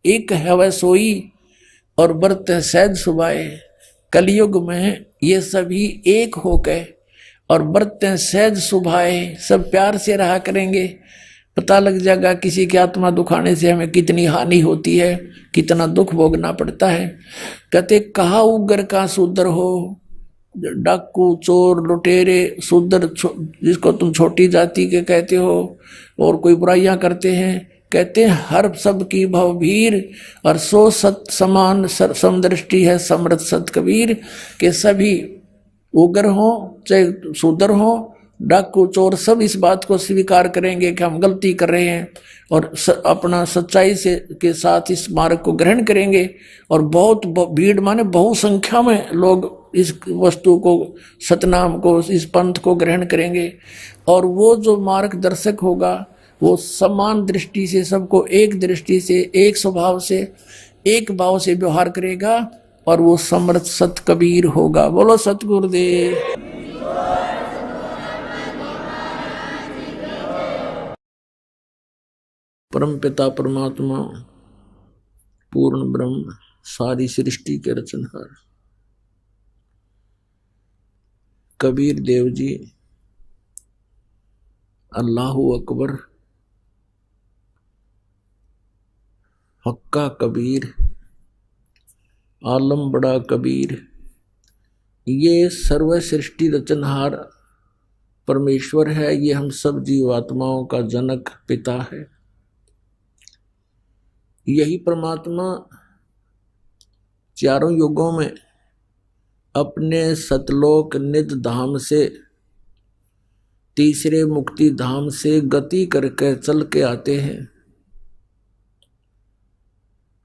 एक है वह सोई, और बरत सहज सुबाए। कलयुग में ये सभी एक हो गए और बरतते सहज सुभाए, सब प्यार से रहा करेंगे। पता लग जाएगा किसी की आत्मा दुखाने से हमें कितनी हानि होती है, कितना दुख भोगना पड़ता है। कहते कहा उग्र का शूद्र हो, डाकू चोर लुटेरे शूद्र जिसको तुम छोटी जाति के कहते हो, और कोई बुराइयां करते हैं, कहते हैं हर सब की भवभीर, और सो सत समान समदृष्टि है समृत सत कबीर। के सभी उग्र हो चाहे शूद्र हो, डाकू चोर, सब इस बात को स्वीकार करेंगे कि हम गलती कर रहे हैं, और अपना सच्चाई से के साथ इस मार्ग को ग्रहण करेंगे। और बहुत भीड़ माने बहुसंख्या में लोग इस वस्तु को, सतनाम को, इस पंथ को ग्रहण करेंगे। और वो जो मार्गदर्शक होगा वो समान दृष्टि से, सबको एक दृष्टि से, एक स्वभाव से, एक भाव से व्यवहार करेगा, और वो समर्थ सत कबीर होगा। बोलो सतगुरुदेव। परम पिता परमात्मा पूर्ण ब्रह्म सारी सृष्टि के रचनहार कबीर देव जी, अल्लाहु अकबर, हक्का कबीर, आलम बड़ा कबीर, ये सर्व सृष्टि रचनहार परमेश्वर है। ये हम सब जीवात्माओं का जनक पिता है। यही परमात्मा चारों युगों में अपने सतलोक निज धाम से, तीसरे मुक्ति धाम से गति करके चल के आते हैं।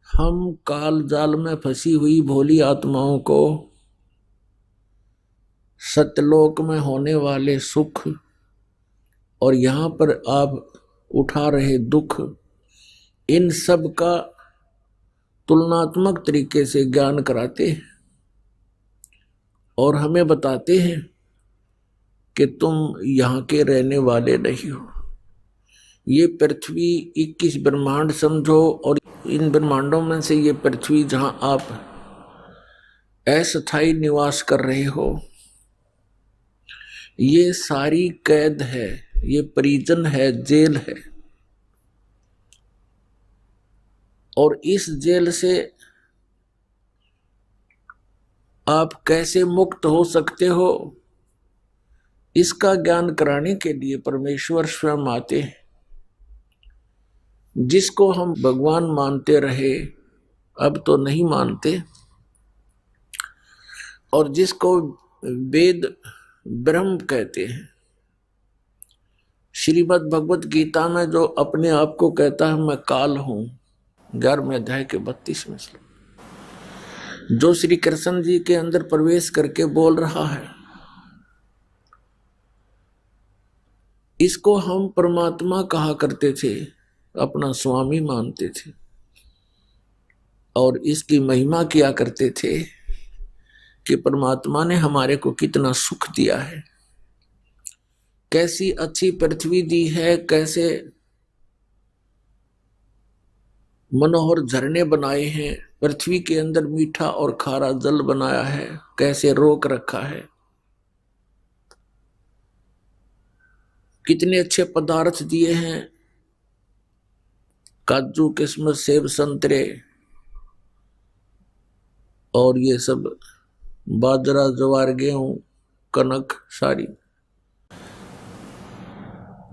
हम काल जाल में फंसी हुई भोली आत्माओं को सतलोक में होने वाले सुख और यहाँ पर आप उठा रहे दुख, इन सब का तुलनात्मक तरीके से ज्ञान कराते हैं और हमें बताते हैं कि तुम यहाँ के रहने वाले नहीं हो। ये पृथ्वी 21 ब्रह्मांड समझो और इन ब्रह्मांडों में से ये पृथ्वी जहां आप अस्थायी निवास कर रहे हो, ये सारी कैद है, ये परिजन है, जेल है। और इस जेल से आप कैसे मुक्त हो सकते हो, इसका ज्ञान कराने के लिए परमेश्वर स्वयं आते हैं। जिसको हम भगवान मानते रहे अब तो नहीं मानते, और जिसको वेद ब्रह्म कहते हैं। श्रीमद् भगवत गीता में जो अपने आप को कहता है मैं काल हूं, 11वें अध्याय के 32वें श्लोक, जो श्री कृष्ण जी के अंदर प्रवेश करके बोल रहा है, इसको हम परमात्मा कहा करते थे, अपना स्वामी मानते थे और इसकी महिमा किया करते थे कि परमात्मा ने हमारे को कितना सुख दिया है, कैसी अच्छी पृथ्वी दी है, कैसे मनोहर झरने बनाए हैं, पृथ्वी के अंदर मीठा और खारा जल बनाया है, कैसे रोक रखा है, कितने अच्छे पदार्थ दिए हैं, काजू किस्मत सेब संतरे और ये सब बाजरा ज्वार गेहूं कनक सारी,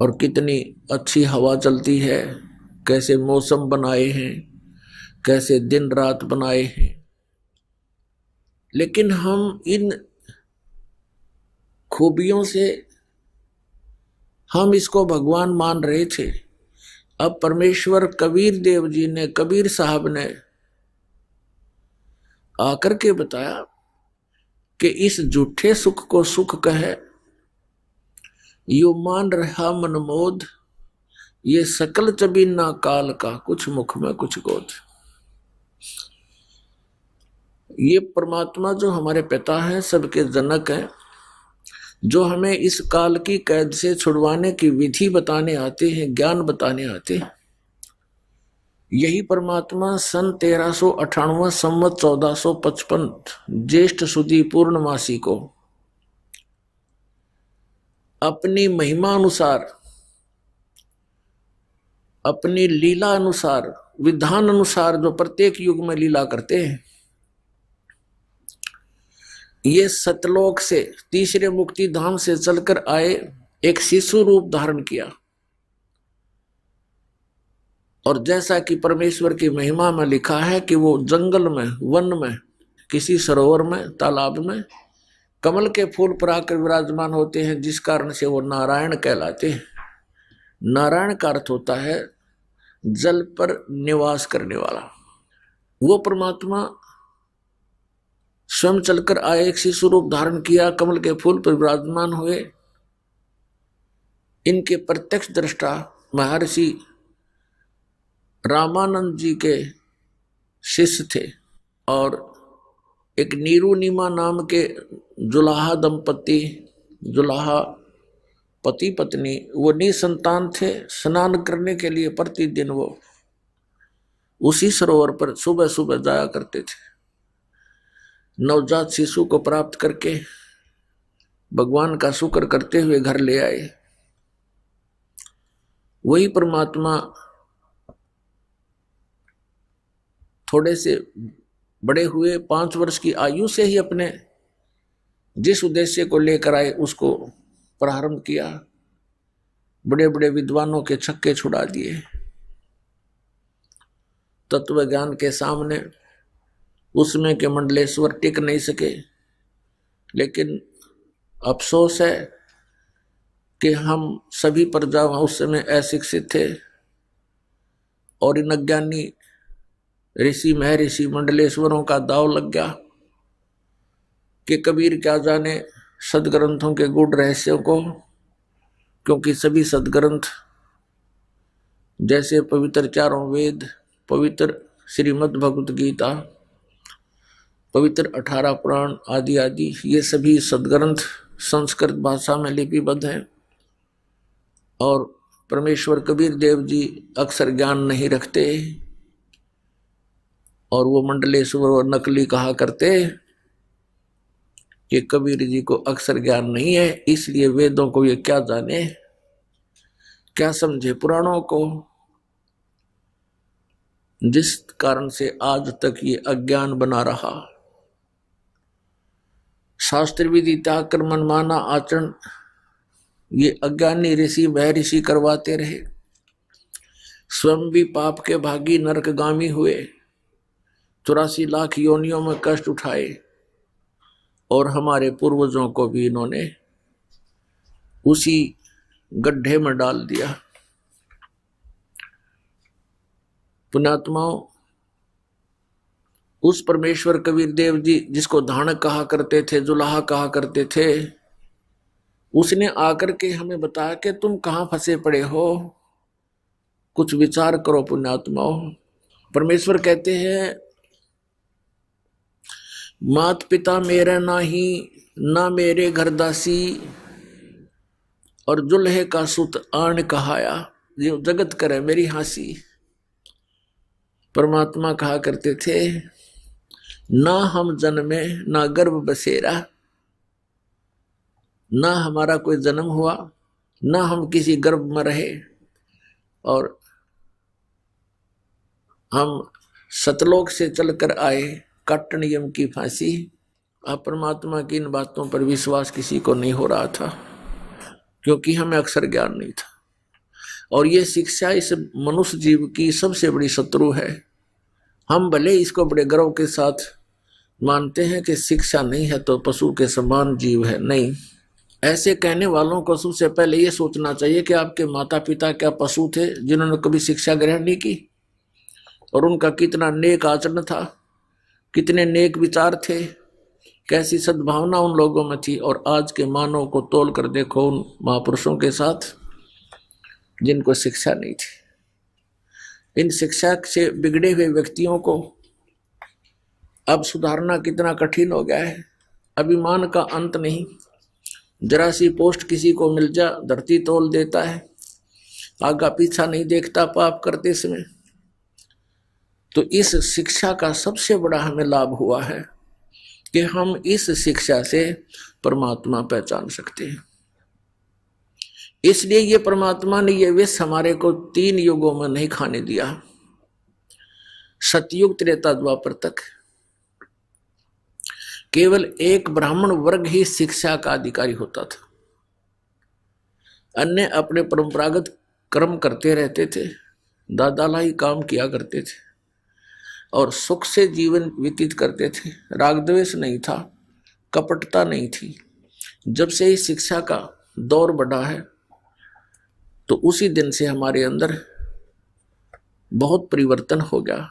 और कितनी अच्छी हवा चलती है, कैसे मौसम बनाए हैं, कैसे दिन रात बनाए हैं। लेकिन हम इन खूबियों से हम इसको भगवान मान रहे थे। अब परमेश्वर कबीर देव जी ने, कबीर साहब ने आकर के बताया कि इस झूठे सुख को सुख कहे, यो मान रहा मनमोद, ये सकल चबीना काल का, कुछ मुख में कुछ गोद। ये परमात्मा जो हमारे पिता हैं, सबके जनक हैं, जो हमें इस काल की कैद से छुड़वाने की विधि बताने आते हैं, ज्ञान बताने आते हैं, यही परमात्मा सन 1398 संवत 1455 ज्येष्ठ सुदी पूर्णमासी को अपनी महिमा अनुसार, अपनी लीला अनुसार, विधान अनुसार जो प्रत्येक युग में लीला करते हैं, ये सतलोक से तीसरे मुक्ति धाम से चलकर आए, एक शिशु रूप धारण किया। और जैसा कि परमेश्वर की महिमा में लिखा है कि वो जंगल में, वन में, किसी सरोवर में, तालाब में कमल के फूल पर आकर विराजमान होते हैं, जिस कारण से वो नारायण कहलाते हैं। नारायण का अर्थ होता है जल पर निवास करने वाला। वो परमात्मा स्वयं चलकर आए, एक शिशु रूप धारण किया, कमल के फूल पर विराजमान हुए। इनके प्रत्यक्ष दृष्टा महर्षि रामानंद जी के शिष्य थे, और एक नीरू नीमा नाम के जुलाहा दंपति, जुलाहा पति पत्नी, वो निसंतान थे। स्नान करने के लिए प्रतिदिन वो उसी सरोवर पर सुबह सुबह जाया करते थे। नवजात शिशु को प्राप्त करके भगवान का शुक्र करते हुए घर ले आए। वही परमात्मा थोड़े से बड़े हुए, 5 वर्ष की आयु से ही अपने जिस उद्देश्य को लेकर आए उसको प्रारंभ किया। बड़े बड़े विद्वानों के छक्के छुड़ा दिए। तत्व ज्ञान के सामने उसमें के मंडलेश्वर टिक नहीं सके। लेकिन अफसोस है कि हम सभी प्रजा उस समय अशिक्षित थे और इन अज्ञानी ऋषि महर्षि मंडलेश्वरों का दाव लग गया कि कबीर क्या जाने सदग्रंथों के गूढ़ रहस्यों को, क्योंकि सभी सदग्रंथ जैसे पवित्र चारों वेद, पवित्र श्रीमद् भगवत गीता, पवित्र 18 पुराण आदि आदि, ये सभी सदग्रंथ संस्कृत भाषा में लिपिबद्ध हैं और परमेश्वर कबीर देव जी अक्सर ज्ञान नहीं रखते और वो मंडलेश्वर और नकली कहा करते कि कबीर जी को अक्सर ज्ञान नहीं है, इसलिए वेदों को ये क्या जाने, क्या समझे पुराणों को, जिस कारण से आज तक ये अज्ञान बना रहा। शास्त्र विधि त्याग कर मनमाना आचरण ये अज्ञानी ऋषि महर्षि करवाते रहे, स्वयं भी पाप के भागी नरकगामी हुए, 84 लाख योनियों में कष्ट उठाए और हमारे पूर्वजों को भी इन्होंने उसी गड्ढे में डाल दिया। पुण्यात्माओं, उस परमेश्वर कबीर देव जी जिसको धानक कहा करते थे, जुलाहा कहा करते थे, उसने आकर के हमें बताया कि तुम कहाँ फंसे पड़े हो, कुछ विचार करो पुण्यात्माओं। परमेश्वर कहते हैं मात पिता मेरा नाही, ना मेरे घर दासी, और जुल्हे का सुत आन कहाया, जो जगत करे मेरी हंसी। परमात्मा कहा करते थे ना हम जन्मे ना गर्भ बसेरा, ना हमारा कोई जन्म हुआ, ना हम किसी गर्भ में रहे, और हम सतलोक से चलकर आए काटन यम की फांसी। अब परमात्मा की इन बातों पर विश्वास किसी को नहीं हो रहा था, क्योंकि हमें अक्सर ज्ञान नहीं था। और ये शिक्षा इस मनुष्य जीव की सबसे बड़ी शत्रु है। हम भले इसको बड़े गर्व के साथ मानते हैं कि शिक्षा नहीं है तो पशु के समान जीव है, नहीं। ऐसे कहने वालों को सबसे पहले ये सोचना चाहिए कि आपके माता पिता क्या पशु थे जिन्होंने कभी शिक्षा ग्रहण नहीं की, और उनका कितना नेक आचरण था, कितने नेक विचार थे, कैसी सद्भावना उन लोगों में थी। और आज के मानव को तोल कर देखो उन महापुरुषों के साथ जिनको शिक्षा नहीं थी। इन शिक्षा से बिगड़े हुए व्यक्तियों को अब सुधारना कितना कठिन हो गया है। अभिमान का अंत नहीं, जरा सी पोस्ट किसी को मिल जा धरती तोल देता है, आगा पीछा नहीं देखता पाप करते समय। तो इस शिक्षा का सबसे बड़ा हमें लाभ हुआ है कि हम इस शिक्षा से परमात्मा पहचान सकते हैं। इसलिए ये परमात्मा ने ये विष हमारे को 3 युगों में नहीं खाने दिया, सतयुग त्रेता द्वापर तक। केवल एक ब्राह्मण वर्ग ही शिक्षा का अधिकारी होता था, अन्य अपने परंपरागत कर्म करते रहते थे, दादा ही काम किया करते थे और सुख से जीवन व्यतीत करते थे। राग द्वेष नहीं था, कपटता नहीं थी। जब से ही शिक्षा का दौर बढ़ा है तो उसी दिन से हमारे अंदर बहुत परिवर्तन हो गया।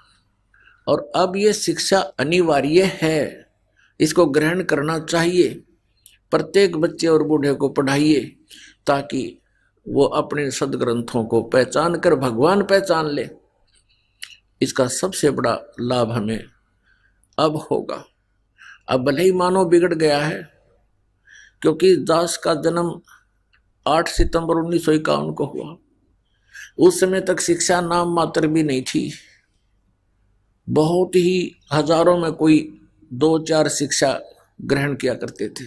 और अब ये शिक्षा अनिवार्य है, इसको ग्रहण करना चाहिए। प्रत्येक बच्चे और बूढ़े को पढ़ाइए ताकि वो अपने सदग्रंथों को पहचान कर भगवान पहचान ले। इसका सबसे बड़ा लाभ हमें अब होगा। अब भले ही मानव बिगड़ गया है, क्योंकि दास का जन्म 8 सितंबर 1951 को हुआ। उस समय तक शिक्षा नाम मात्र भी नहीं थी, बहुत ही हजारों में कोई 2-4 शिक्षा ग्रहण किया करते थे।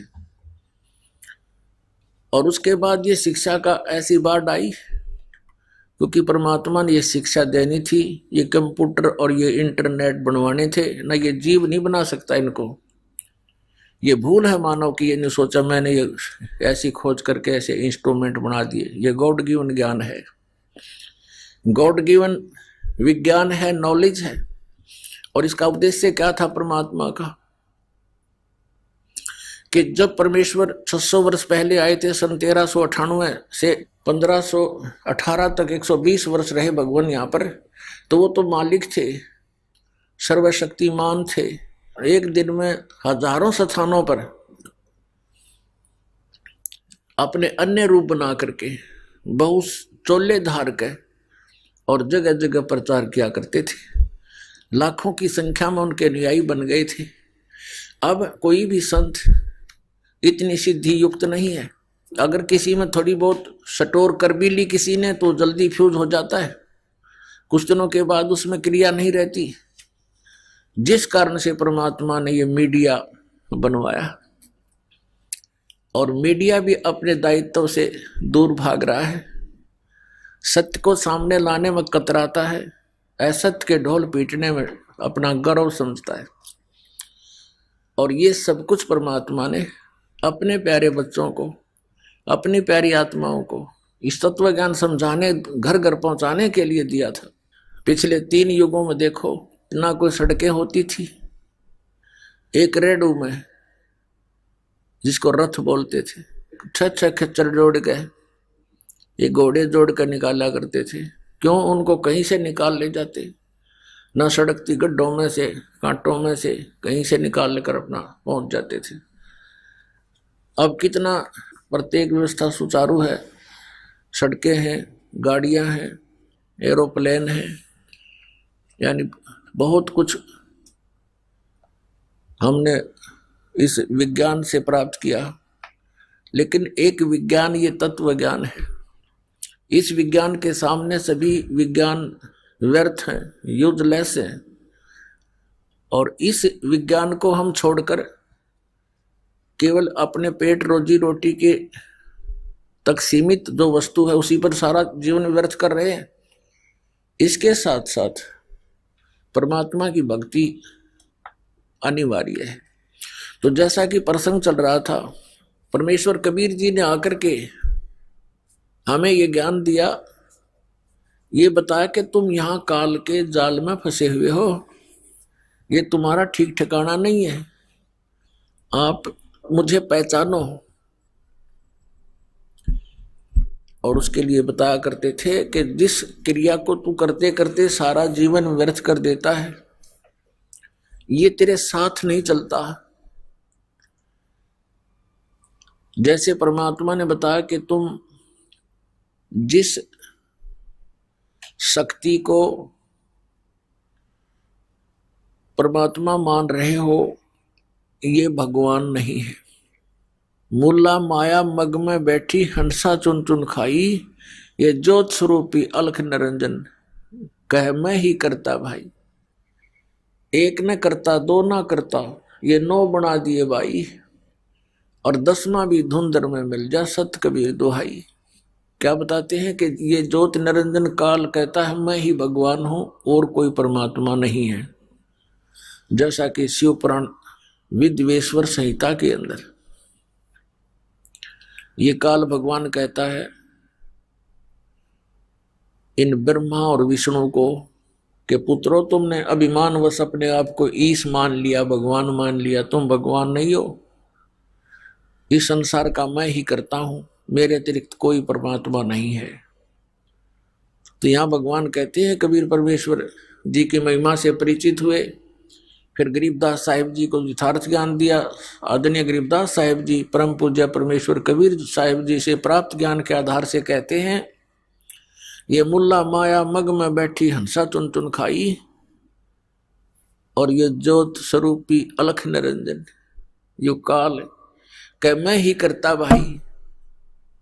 और उसके बाद ये शिक्षा का ऐसी बाढ़ आई क्योंकि परमात्मा ने ये शिक्षा देनी थी। ये कंप्यूटर और ये इंटरनेट बनवाने थे ना, ये जीव नहीं बना सकता इनको। ये भूल है मानव की, ये नहीं सोचा मैंने ये ऐसी खोज करके ऐसे इंस्ट्रूमेंट बना दिए। ये गॉड गिवन ज्ञान है, गॉड गिवन विज्ञान है, नॉलेज है। और इसका उद्देश्य क्या था परमात्मा का कि जब परमेश्वर 600 वर्ष पहले आए थे, सन 1398 से 1518 तक 120 वर्ष रहे भगवान यहाँ पर, तो वो तो मालिक थे। सर्वशक्तिमान थे। एक दिन में हजारों स्थानों पर अपने अन्य रूप बना करके बहुत चोले धार के और जगह जगह प्रचार किया करते थे। लाखों की संख्या में उनके अनुयायी बन गए थे। अब कोई भी संत इतनी सिद्धि युक्त नहीं है। अगर किसी में थोड़ी बहुत सटोर कर भी ली किसी ने तो जल्दी फ्यूज हो जाता है, कुछ दिनों के बाद उसमें क्रिया नहीं रहती। जिस कारण से परमात्मा ने ये मीडिया बनवाया, और मीडिया भी अपने दायित्व से दूर भाग रहा है, सत्य को सामने लाने में कतराता है, असत्य के ढोल पीटने में अपना गर्व समझता है। और ये सब कुछ परमात्मा ने अपने प्यारे बच्चों को, अपनी प्यारी आत्माओं को इस तत्व ज्ञान समझाने, घर घर पहुंचाने के लिए दिया था। पिछले 3 युगों में देखो, ना कोई सड़कें होती थी, एक रेडू में जिसको रथ बोलते थे, 6 खच्चर जोड़ के ये घोड़े जोड़ कर निकाला करते थे। क्यों? उनको कहीं से निकाल ले जाते, न सड़क थी, गड्ढों में से, कांटों में से कहीं से निकाल लेकर अपना पहुंच जाते थे। अब कितना प्रत्येक व्यवस्था सुचारू है, सड़कें हैं, गाड़ियां हैं, एरोप्लेन हैं, यानी बहुत कुछ हमने इस विज्ञान से प्राप्त किया। लेकिन एक विज्ञान, ये तत्व ज्ञान है। इस विज्ञान के सामने सभी विज्ञान व्यर्थ हैं, यूजलेस हैं। और इस विज्ञान को हम छोड़कर केवल अपने पेट रोजी रोटी के तक सीमित जो वस्तु है उसी पर सारा जीवन व्यर्थ कर रहे हैं। इसके साथ साथ परमात्मा की भक्ति अनिवार्य है। तो जैसा कि प्रसंग चल रहा था, परमेश्वर कबीर जी ने आकर के हमें ये ज्ञान दिया, ये बताया कि तुम यहाँ काल के जाल में फंसे हुए हो, ये तुम्हारा ठीक ठिकाना नहीं है, आप मुझे पहचानो। और उसके लिए बताया करते थे कि जिस क्रिया को तू करते करते सारा जीवन व्यर्थ कर देता है, ये तेरे साथ नहीं चलता। जैसे परमात्मा ने बताया कि तुम जिस शक्ति को परमात्मा मान रहे हो, ये भगवान नहीं है। मुल्ला माया मग में बैठी हंसा चुन चुन खाई, ये ज्योत स्वरूपी अलख निरंजन कह मैं ही करता भाई। एक न करता दो ना करता, ये 9 बना दिए भाई, और 10वां भी धुंधर में मिल जा सत कबीर दुहाई। क्या बताते हैं कि ये ज्योत निरंजन काल कहता है मैं ही भगवान हूं और कोई परमात्मा नहीं है। जैसा कि शिव पुराण विद्वेश्वर संहिता के अंदर ये काल भगवान कहता है इन ब्रह्मा और विष्णु को कि पुत्रों, तुमने अभिमानवश अपने आप को ईश मान लिया, भगवान मान लिया, तुम भगवान नहीं हो। इस संसार का मैं ही करता हूं, मेरे अतिरिक्त कोई परमात्मा नहीं है। तो यहां भगवान कहते हैं, कबीर परमेश्वर जी की महिमा से परिचित हुए, फिर गरीबदास साहिब जी को यथार्थ ज्ञान दिया। आदरणीय गरीबदास साहिब जी परम पूज्य परमेश्वर कबीर साहिब जी से प्राप्त ज्ञान के आधार से कहते हैं, ये मुल्ला माया मग में बैठी हंसा चुन चुन खाई, और ये ज्योत स्वरूपी अलख निरंजन यो काल कह मैं ही करता भाई,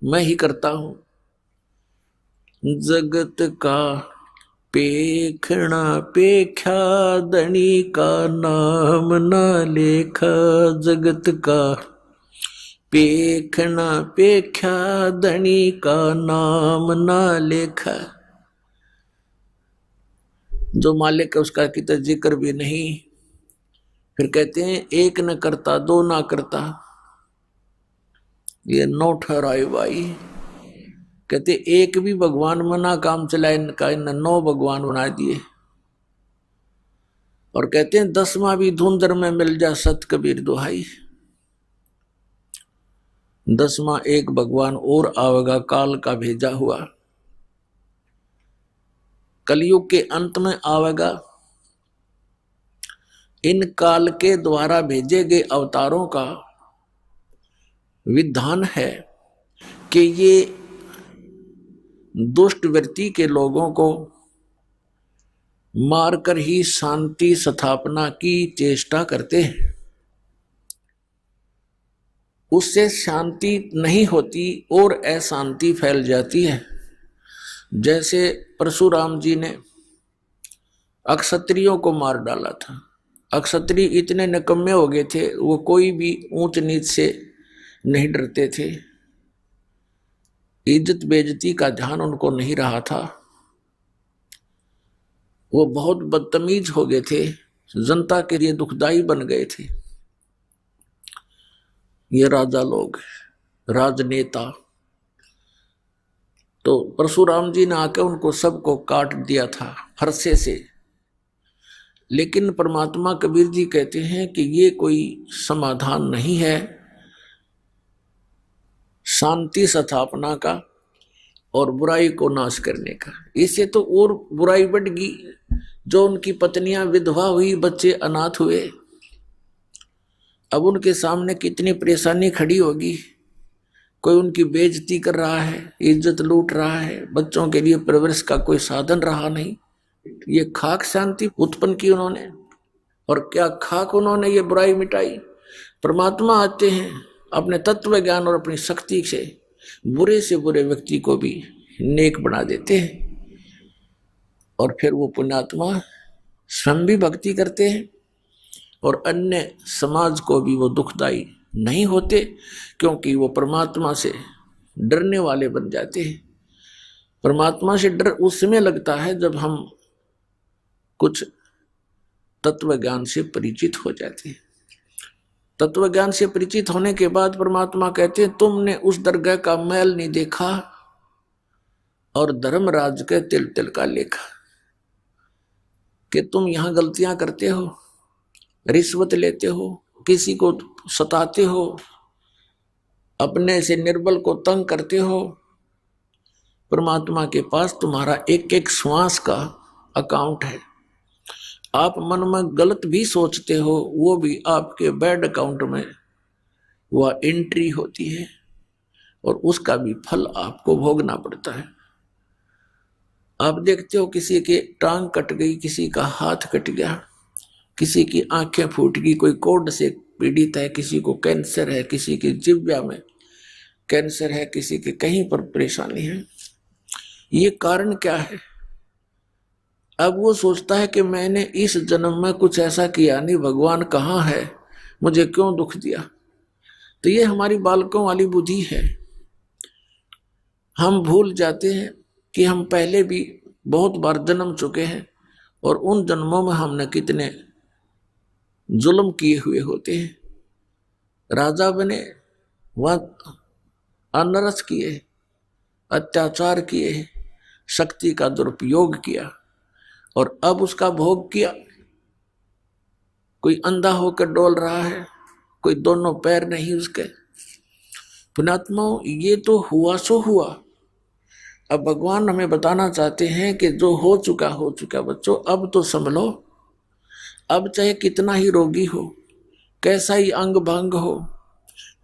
मैं ही करता हूं। जगत का पेखना पेख्या धनी का नाम ना लेखा, जगत का पेखना पेख्या धनी का नाम ना लेखा। जो मालिक है उसका कितना जिक्र भी नहीं। फिर कहते हैं एक न करता दो ना करता, ये 9 ठहराए भाई। कहते एक भी भगवान मना काम चलाए, इनका इन 9 भगवान बना दिए। और कहते हैं 10वां भी धुंधर में मिल जा सत कबीर दुहाई। 10वां एक भगवान और आवेगा, काल का भेजा हुआ, कलयुग के अंत में आवेगा। इन काल के द्वारा भेजे गए अवतारों का विधान है कि ये दुष्ट वृत्ति के लोगों को मारकर ही शांति स्थापना की चेष्टा करते हैं। उससे शांति नहीं होती और अशांति फैल जाती है। जैसे परशुराम जी ने अक्षत्रियों को मार डाला था। अक्षत्रिय इतने निकम्मे हो गए थे, वो कोई भी ऊंच नीच से नहीं डरते थे, इज्जत बेइज्जती का ध्यान उनको नहीं रहा था। वो बहुत बदतमीज हो गए थे, जनता के लिए दुखदाई बन गए थे। ये राजा लोग, राजनेता, तो परशुराम जी ने आकर उनको सबको काट दिया था फरसे से। लेकिन परमात्मा कबीर जी कहते हैं कि ये कोई समाधान नहीं है शांति स्थापना का और बुराई को नाश करने का। इससे तो और बुराई बढ़ गई। जो उनकी पत्नियां विधवा हुई, बच्चे अनाथ हुए, अब उनके सामने कितनी परेशानी खड़ी होगी। कोई उनकी बेइज्जती कर रहा है, इज्जत लूट रहा है, बच्चों के लिए परवरिश का कोई साधन रहा नहीं। ये खाक शांति उत्पन्न की उन्होंने, और क्या खाक उन्होंने ये बुराई मिटाई। परमात्मा आते हैं अपने तत्व ज्ञान और अपनी शक्ति से बुरे से बुरे व्यक्ति को भी नेक बना देते हैं, और फिर वो पुण्यात्मा स्वयं भी भक्ति करते हैं और अन्य समाज को भी वो दुखदाई नहीं होते, क्योंकि वो परमात्मा से डरने वाले बन जाते हैं। परमात्मा से डर उस समय लगता है जब हम कुछ तत्व ज्ञान से परिचित हो जाते हैं। तत्व ज्ञान से परिचित होने के बाद परमात्मा कहते हैं तुमने उस दरगाह का मैल नहीं देखा और धर्मराज के तिल तिल का लेखा, कि तुम यहां गलतियां करते हो, रिश्वत लेते हो, किसी को सताते हो, अपने से निर्बल को तंग करते हो। परमात्मा के पास तुम्हारा एक एक श्वास का अकाउंट है। आप मन में गलत भी सोचते हो, वो भी आपके बैड अकाउंट में वह एंट्री होती है, और उसका भी फल आपको भोगना पड़ता है। आप देखते हो किसी के टांग कट गई, किसी का हाथ कट गया, किसी की आंखें फूट गई, कोई कोढ़ से पीड़ित है, किसी को कैंसर है, किसी की जिह्वा में कैंसर है, किसी के कहीं पर परेशानी है। ये कारण क्या है? अब वो सोचता है कि मैंने इस जन्म में कुछ ऐसा किया नहीं, भगवान कहाँ है, मुझे क्यों दुख दिया। तो ये हमारी बालकों वाली बुद्धि है। हम भूल जाते हैं कि हम पहले भी बहुत बार जन्म चुके हैं, और उन जन्मों में हमने कितने जुल्म किए हुए होते हैं। राजा बने, वह अनरस किए, अत्याचार किए, शक्ति का दुरुपयोग किया, और अब उसका भोग किया। कोई अंधा होकर डोल रहा है, कोई दोनों पैर नहीं उसके। पुण्यात्माओं, ये तो हुआ सो हुआ। अब भगवान हमें बताना चाहते हैं कि जो हो चुका हो चुका बच्चों, अब तो संभलो। अब चाहे कितना ही रोगी हो, कैसा ही अंग भंग हो,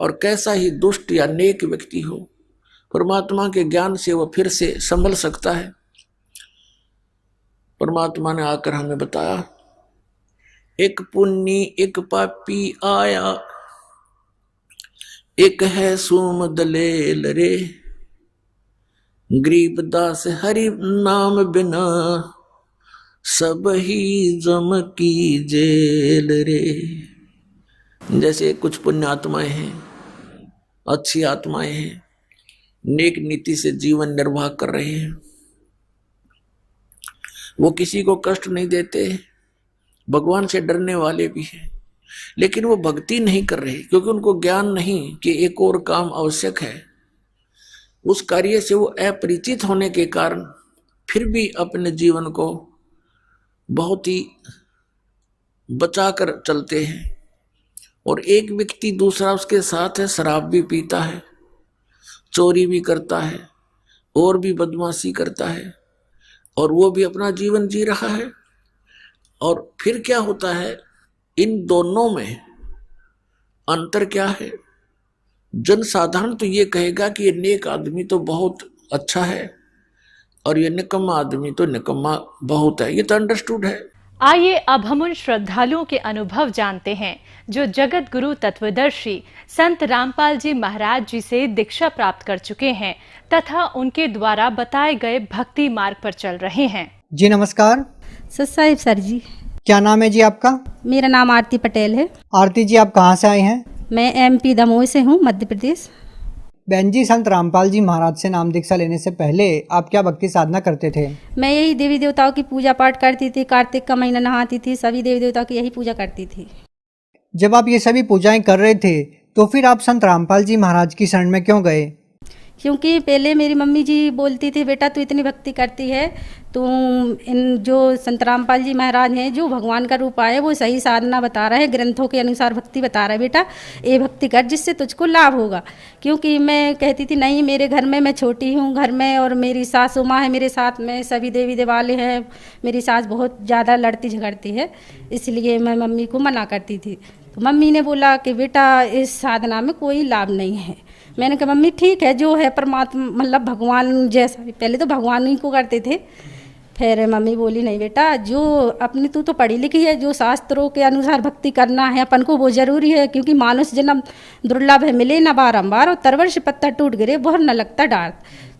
और कैसा ही दुष्ट या नेक व्यक्ति हो, परमात्मा के ज्ञान से वह फिर से संभल सकता है। परमात्मा ने आकर हमें बताया, एक पुण्य एक पापी आया, एक है सुम दलेल रे, गरीबदास हरि नाम बिना सब ही जम की जेल रे। जैसे कुछ पुण्य आत्माएं हैं, अच्छी आत्माएं हैं, नेक नीति से जीवन निर्वाह कर रहे हैं, वो किसी को कष्ट नहीं देते, भगवान से डरने वाले भी हैं, लेकिन वो भक्ति नहीं कर रहे, क्योंकि उनको ज्ञान नहीं कि एक और काम आवश्यक है। उस कार्य से वो अपरिचित होने के कारण फिर भी अपने जीवन को बहुत ही बचाकर चलते हैं। और एक व्यक्ति दूसरा उसके साथ है, शराब भी पीता है, चोरी भी करता है, और भी बदमाशी करता है, और वो भी अपना जीवन जी रहा है। और फिर क्या होता है, इन दोनों में अंतर क्या है? जनसाधारण तो ये कहेगा कि ये नेक आदमी तो बहुत अच्छा है और ये निकम्मा आदमी तो निकम्मा बहुत है, ये तो अंडरस्टूड है। आइए अब हम उन श्रद्धालुओं के अनुभव जानते हैं जो जगत गुरु तत्वदर्शी संत रामपाल जी महाराज जी से दीक्षा प्राप्त कर चुके हैं तथा उनके द्वारा बताए गए भक्ति मार्ग पर चल रहे हैं। जी नमस्कार। सर साहिब सर जी। क्या नाम है जी आपका? मेरा नाम आरती पटेल है। आरती जी, आप कहाँ से आए हैं? मैं एमपी दमोह से हूँ, मध्य प्रदेश। बहन जी, संत रामपाल जी महाराज से नाम दीक्षा लेने से पहले आप क्या भक्ति साधना करते थे? मैं यही देवी देवताओं की पूजा पाठ करती थी, कार्तिक का महीना नहाती थी, सभी देवी देवताओं की यही पूजा करती थी। जब आप ये सभी पूजाएं कर रहे थे तो फिर आप संत रामपाल जी महाराज की शरण में क्यों गए? क्योंकि पहले मेरी मम्मी जी बोलती थी, बेटा तू इतनी भक्ति करती है, तो इन जो संत रामपाल जी महाराज हैं जो भगवान का रूप आए वो सही साधना बता रहे हैं, ग्रंथों के अनुसार भक्ति बता रहा है, बेटा ये भक्ति कर जिससे तुझको लाभ होगा। क्योंकि मैं कहती थी नहीं, मेरे घर में मैं छोटी हूँ घर में और मेरी सासू माँ है मेरे साथ में, सभी देवी देवालय हैं, मेरी सास बहुत ज़्यादा लड़ती झगड़ती है, इसलिए मैं मम्मी को मना करती थी। तो मम्मी ने बोला कि बेटा इस साधना में कोई लाभ नहीं है। मैंने कहा मम्मी ठीक है, जो है परमात्मा मतलब भगवान जैसा, पहले तो भगवान ही को करते थे। फिर मम्मी बोली नहीं बेटा, जो अपनी तू तो पढ़ी लिखी है, जो शास्त्रों के अनुसार भक्ति करना है अपन को वो जरूरी है, क्योंकि मानुष जन्म दुर्लभ है, मिले न बारंबार, और तरवर्ष पत्ता टूट गिरे बहुत न लगता डांट।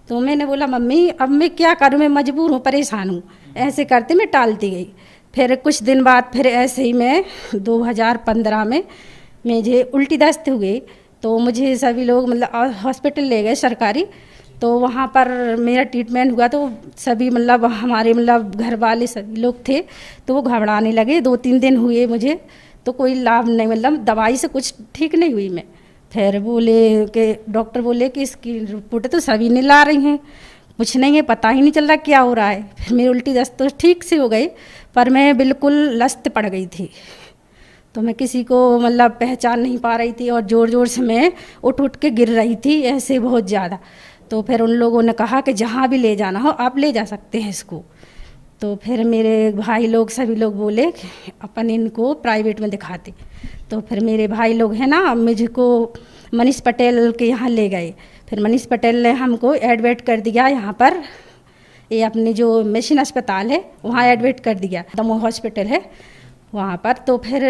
तो मैंने बोला मम्मी अब मैं क्या करूँ, मैं मजबूर हूँ, परेशान हूँ, ऐसे करते मैं टालती गई। फिर कुछ दिन बाद फिर ऐसे ही मैं 2015 में मुझे उल्टी दस्त हो गई, तो मुझे सभी लोग मतलब हॉस्पिटल ले गए सरकारी, तो वहाँ पर मेरा ट्रीटमेंट हुआ। तो सभी मतलब हमारे मतलब घर वाले सभी लोग थे, तो वो घबराने लगे। 2-3 दिन हुए मुझे, तो कोई लाभ नहीं, मतलब दवाई से कुछ ठीक नहीं हुई मैं। फिर बोले कि डॉक्टर बोले कि इसकी रिपोर्ट तो सभी ने ला रही हैं, कुछ नहीं है, पता ही नहीं चल रहा क्या हो रहा है। फिर मेरी उल्टी दस्त तो ठीक से हो गई, पर मैं बिल्कुल लस्त पड़ गई थी, तो मैं किसी को मतलब पहचान नहीं पा रही थी और ज़ोर ज़ोर से मैं उठ के गिर रही थी ऐसे बहुत ज़्यादा। तो फिर उन लोगों ने कहा कि जहाँ भी ले जाना हो आप ले जा सकते हैं इसको। तो फिर मेरे भाई लोग सभी लोग बोले कि अपन इनको प्राइवेट में दिखाते। तो फिर मेरे भाई लोग हैं ना, मुझको मनीष पटेल के यहाँ ले गए। फिर मनीष पटेल ने हमको एडमिट कर दिया यहाँ पर, ये अपने जो मिशन अस्पताल है वहाँ एडमिट कर दिया, दमोह हॉस्पिटल है वहाँ पर। तो फिर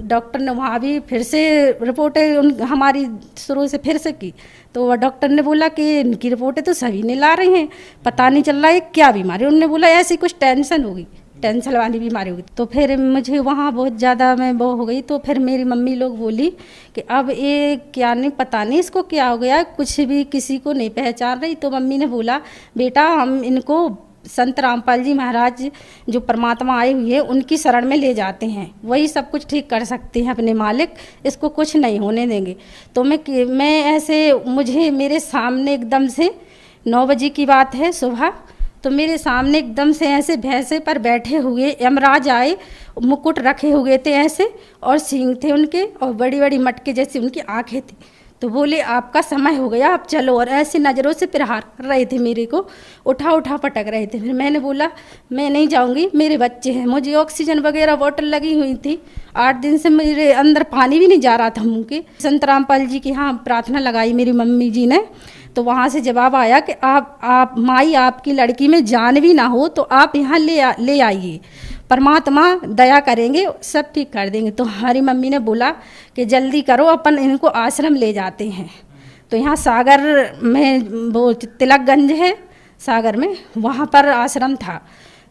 डॉक्टर ने वहाँ भी फिर से रिपोर्टें हमारी शुरू से फिर से की, तो वह डॉक्टर ने बोला कि इनकी रिपोर्टें तो सभी ने ला रही हैं, पता नहीं चल रहा है क्या बीमारी। उन्होंने बोला ऐसी कुछ टेंशन होगी, टेंशन वाली बीमारी होगी। तो फिर मुझे वहाँ बहुत ज़्यादा मैं वो हो गई। तो फिर मेरी मम्मी लोग बोली कि अब ये क्या नहीं, पता नहीं इसको क्या हो गया, कुछ भी किसी को नहीं पहचान रही। तो मम्मी ने बोला बेटा हम इनको संत रामपाल जी महाराज जो परमात्मा आए हुए हैं उनकी शरण में ले जाते हैं, वही सब कुछ ठीक कर सकते हैं अपने मालिक, इसको कुछ नहीं होने देंगे। तो मैं ऐसे मुझे मेरे सामने एकदम से 9 बजे की बात है सुबह, तो मेरे सामने एकदम से ऐसे भैंसे पर बैठे हुए यमराज आए, मुकुट रखे हुए थे ऐसे और सींग थे उनके और बड़ी बड़ी मटके जैसी उनकी आंखें थी। तो बोले आपका समय हो गया आप चलो, और ऐसी नज़रों से प्रहार कर रहे थे, मेरे को उठा पटक रहे थे। फिर मैंने बोला मैं नहीं जाऊंगी, मेरे बच्चे हैं, मुझे ऑक्सीजन वगैरह बोतल लगी हुई थी, 8 दिन से मेरे अंदर पानी भी नहीं जा रहा था मुँह के। संत रामपाल जी की यहाँ प्रार्थना लगाई मेरी मम्मी जी ने, तो वहाँ से जवाब आया कि आप माई आपकी लड़की में जान भी ना हो तो आप यहाँ ले आइए, परमात्मा दया करेंगे, सब ठीक कर देंगे। तो हमारी मम्मी ने बोला कि जल्दी करो, अपन इनको आश्रम ले जाते हैं। तो यहाँ सागर में वो तिलकगंज है सागर में, वहाँ पर आश्रम था।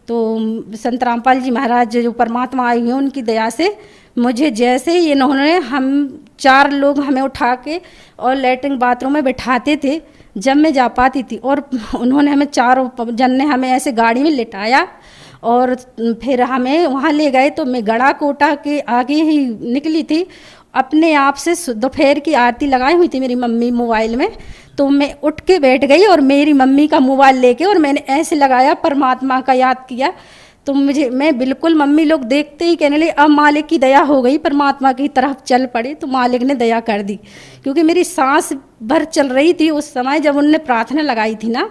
तो संत रामपाल जी महाराज जो परमात्मा आए हुए हैं उनकी दया से मुझे जैसे ही इन्होंने, हम 4 लोग हमें उठा के और लैट्रिन बाथरूम में बिठाते थे जब मैं जा पाती थी, और उन्होंने हमें 4 जन ने हमें ऐसे गाड़ी में लिटाया और फिर हमें वहाँ ले गए। तो मैं गड़ा कोटा के आगे ही निकली थी, अपने आप से दोपहर की आरती लगाई हुई थी मेरी मम्मी मोबाइल में, तो मैं उठ के बैठ गई और मेरी मम्मी का मोबाइल लेके और मैंने ऐसे लगाया, परमात्मा का याद किया। तो मैं बिल्कुल, मम्मी लोग देखते ही कहने लगे अब मालिक की दया हो गई, परमात्मा की तरफ चल पड़े। तो मालिक ने दया कर दी, क्योंकि मेरी सांस भर चल रही थी उस समय जब उनने प्रार्थना लगाई थी ना।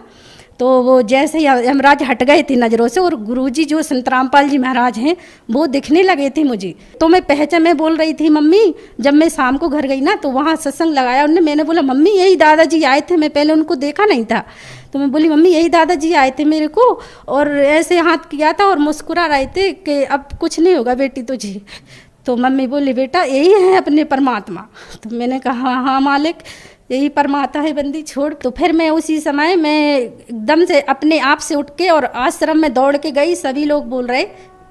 तो वो जैसे ही यमराज हट गए थे नज़रों से और गुरुजी जो संत रामपाल जी महाराज हैं वो दिखने लगे थे मुझे। तो मैं पहचान में बोल रही थी मम्मी, जब मैं शाम को घर गई ना तो वहाँ सत्संग लगाया उन्होंने, मैंने बोला मम्मी यही दादाजी आए थे, मैं पहले उनको देखा नहीं था। तो मैं बोली मम्मी यही दादाजी आए थे मेरे को, और ऐसे हाथ किया था और मुस्कुरा रहे थे कि अब कुछ नहीं होगा बेटी तुझे। तो मम्मी बोली बेटा यही है अपने परमात्मा। तो मैंने कहा हाँ मालिक यही परमात्मा है, बंदी छोड़। तो फिर मैं उसी समय मैं एकदम से अपने आप से उठ के और आश्रम में दौड़ के गई। सभी लोग बोल रहे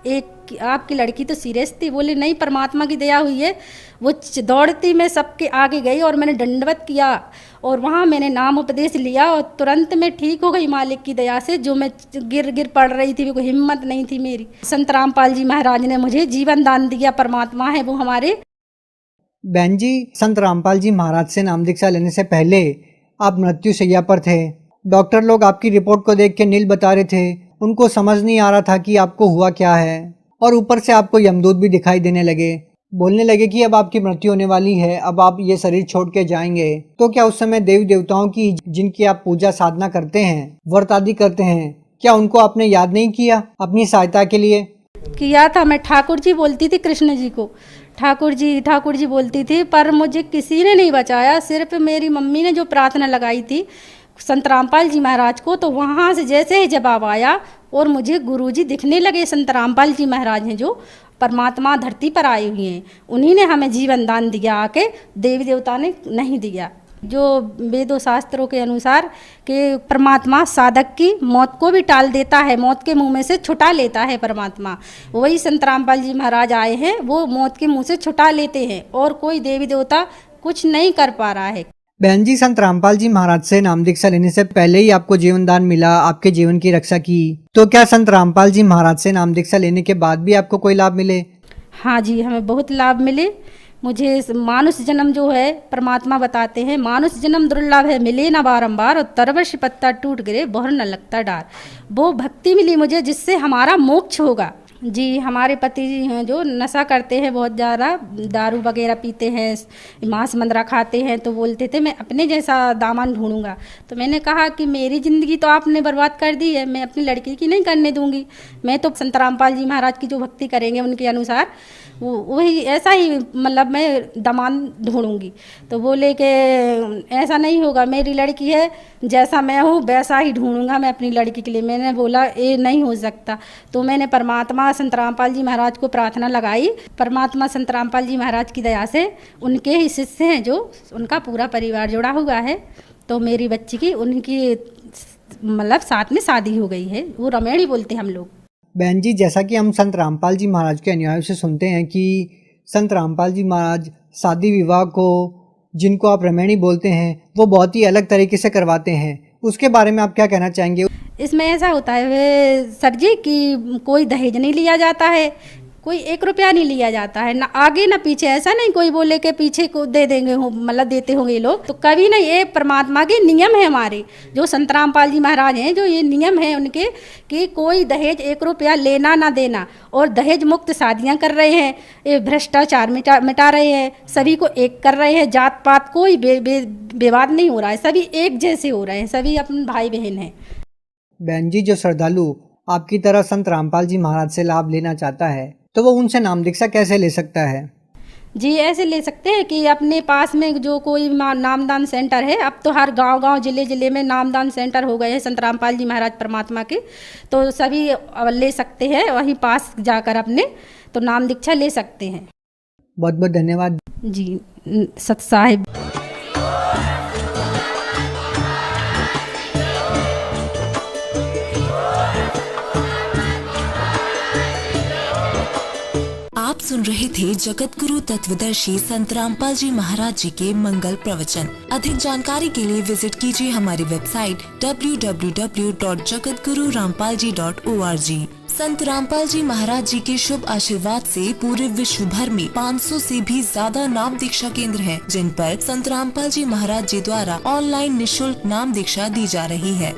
एक आपकी लड़की तो सीरियस थी, बोले नहीं परमात्मा की दया हुई है। वो दौड़ती मैं सबके आगे गई और मैंने दंडवत किया और वहाँ मैंने नाम उपदेश लिया और तुरंत मैं ठीक हो गई मालिक की दया से। जो मैं गिर पड़ रही थी, कोई हिम्मत नहीं थी मेरी। संत रामपाल जी महाराज ने मुझे जीवन दान दिया, परमात्मा है वो हमारे। बहन जी, संत रामपाल जी महाराज से नाम दीक्षा लेने से पहले आप मृत्युशैया पर थे। डॉक्टर लोग आपकी रिपोर्ट को देख के नील बता रहे थे, उनको समझ नहीं आ रहा था कि आपको हुआ क्या है। और ऊपर से आपको यमदूत भी दिखाई देने लगे, बोलने लगे कि अब आपकी मृत्यु होने वाली है, अब आप ये शरीर छोड़ के जाएंगे। तो क्या उस समय देवी देवताओं की जिनकी आप पूजा साधना करते हैं, व्रत आदि करते हैं, क्या उनको आपने याद नहीं किया अपनी सहायता के लिए? किया था, मैं ठाकुर जी बोलती थी कृष्ण जी को, ठाकुर जी बोलती थी, पर मुझे किसी ने नहीं बचाया। सिर्फ मेरी मम्मी ने जो प्रार्थना लगाई थी संत रामपाल जी महाराज को, तो वहाँ से जैसे ही जवाब आया और मुझे गुरुजी दिखने लगे। संत रामपाल जी महाराज हैं जो परमात्मा धरती पर आए हुए हैं, उन्हीं ने हमें जीवन दान दिया, आके देवी देवता ने नहीं दिया। जो वेदों शास्त्रों के अनुसार कि परमात्मा साधक की मौत को भी टाल देता है, मौत के मुंह में से छुटा लेता है परमात्मा। वही संत रामपाल जी महाराज आए हैं, वो मौत के मुंह से छुटा लेते हैं और कोई देवी देवता कुछ नहीं कर पा रहा है। बहन जी, संत रामपाल जी महाराज से नाम दीक्षा लेने से पहले ही आपको जीवन दान मिला, आपके जीवन की रक्षा की, तो क्या संत रामपाल जी महाराज से नाम दीक्षा लेने के बाद भी आपको कोई लाभ मिले? हाँ जी, हमें बहुत लाभ मिले। मुझे मानुष जन्म जो है परमात्मा बताते हैं, मानुष जन्म दुर्लभ है, मिले ना बारंबार, और तरवश पत्ता टूट गिरे बोहर न लगता डार। वो भक्ति मिली मुझे जिससे हमारा मोक्ष होगा। जी, हमारे पति जी हैं जो नशा करते हैं बहुत ज़्यादा, दारू वगैरह पीते हैं, मांस मंदरा खाते हैं, तो बोलते थे मैं अपने जैसा दामन ढूंढूंगा। तो मैंने कहा कि मेरी ज़िंदगी तो आपने बर्बाद कर दी है, मैं अपनी लड़की की नहीं करने दूंगी। मैं तो संत रामपाल जी महाराज की जो भक्ति करेंगे उनके अनुसार वही ऐसा ही मतलब मैं दामन ढूंढूंगी। तो बोले कि ऐसा नहीं होगा, मेरी लड़की है, जैसा मैं हूँ वैसा ही ढूंढूंगा मैं अपनी लड़की के लिए। मैंने बोला ये नहीं हो सकता। तो मैंने परमात्मा संत रामपाल जी महाराज को प्रार्थना लगाई। परमात्मा संत रामपाल जी महाराज की दया से उनके ही शिष्य हैं जो उनका पूरा परिवार जुड़ा हुआ है। तो मेरी बच्ची की उनकी मतलब साथ में शादी हो गई है, वो रमेड़ी बोलते हैं हम लोग। बहन जी, जैसा कि हम संत रामपाल जी महाराज के अनुयायियों से सुनते हैं कि संत रामपाल जी महाराज शादी विवाह को, जिनको आप रमेणी बोलते हैं, वो बहुत ही अलग तरीके से करवाते हैं, उसके बारे में आप क्या कहना चाहेंगे? इसमें ऐसा होता है सर जी कि कोई दहेज नहीं लिया जाता है, कोई 1 रुपया नहीं लिया जाता है, ना आगे ना पीछे। ऐसा नहीं कोई बोले कि पीछे को दे देंगे हो, मतलब देते होंगे ये लोग, तो कभी नहीं। ये परमात्मा के नियम है हमारे, जो संत रामपाल जी महाराज हैं, जो ये नियम है उनके कि कोई दहेज 1 रुपया लेना ना देना, और दहेज मुक्त शादियां कर रहे हैं, ये भ्रष्टाचार मिटा रहे हैं, सभी को एक कर रहे हैं, जात पात कोई विवाद नहीं हो रहा है, सभी एक जैसे हो रहे हैं, सभी अपने भाई बहन हैं। बहन जी, जो श्रद्धालु आपकी तरह संत रामपाल जी महाराज से लाभ लेना चाहता है तो वो उनसे नाम दीक्षा कैसे ले सकता है? जी, ऐसे ले सकते हैं कि अपने पास में जो कोई नामदान सेंटर है, अब तो हर गांव जिले में नामदान सेंटर हो गए हैं संत रामपाल जी महाराज परमात्मा के, तो सभी ले सकते हैं, वहीं पास जाकर अपने तो नाम दीक्षा ले सकते हैं। बहुत बहुत धन्यवाद जी सत साहिब। आप सुन रहे थे जगत गुरु तत्वदर्शी संत रामपाल जी महाराज जी के मंगल प्रवचन। अधिक जानकारी के लिए विजिट कीजिए हमारी वेबसाइट www.jagatgururampalji.org। संत रामपाल जी महाराज जी के शुभ आशीर्वाद से पूरे विश्व भर में 500 से भी ज्यादा नाम दीक्षा केंद्र हैं, जिन पर संत रामपाल जी महाराज जी द्वारा ऑनलाइन निःशुल्क नाम दीक्षा दी जा रही है।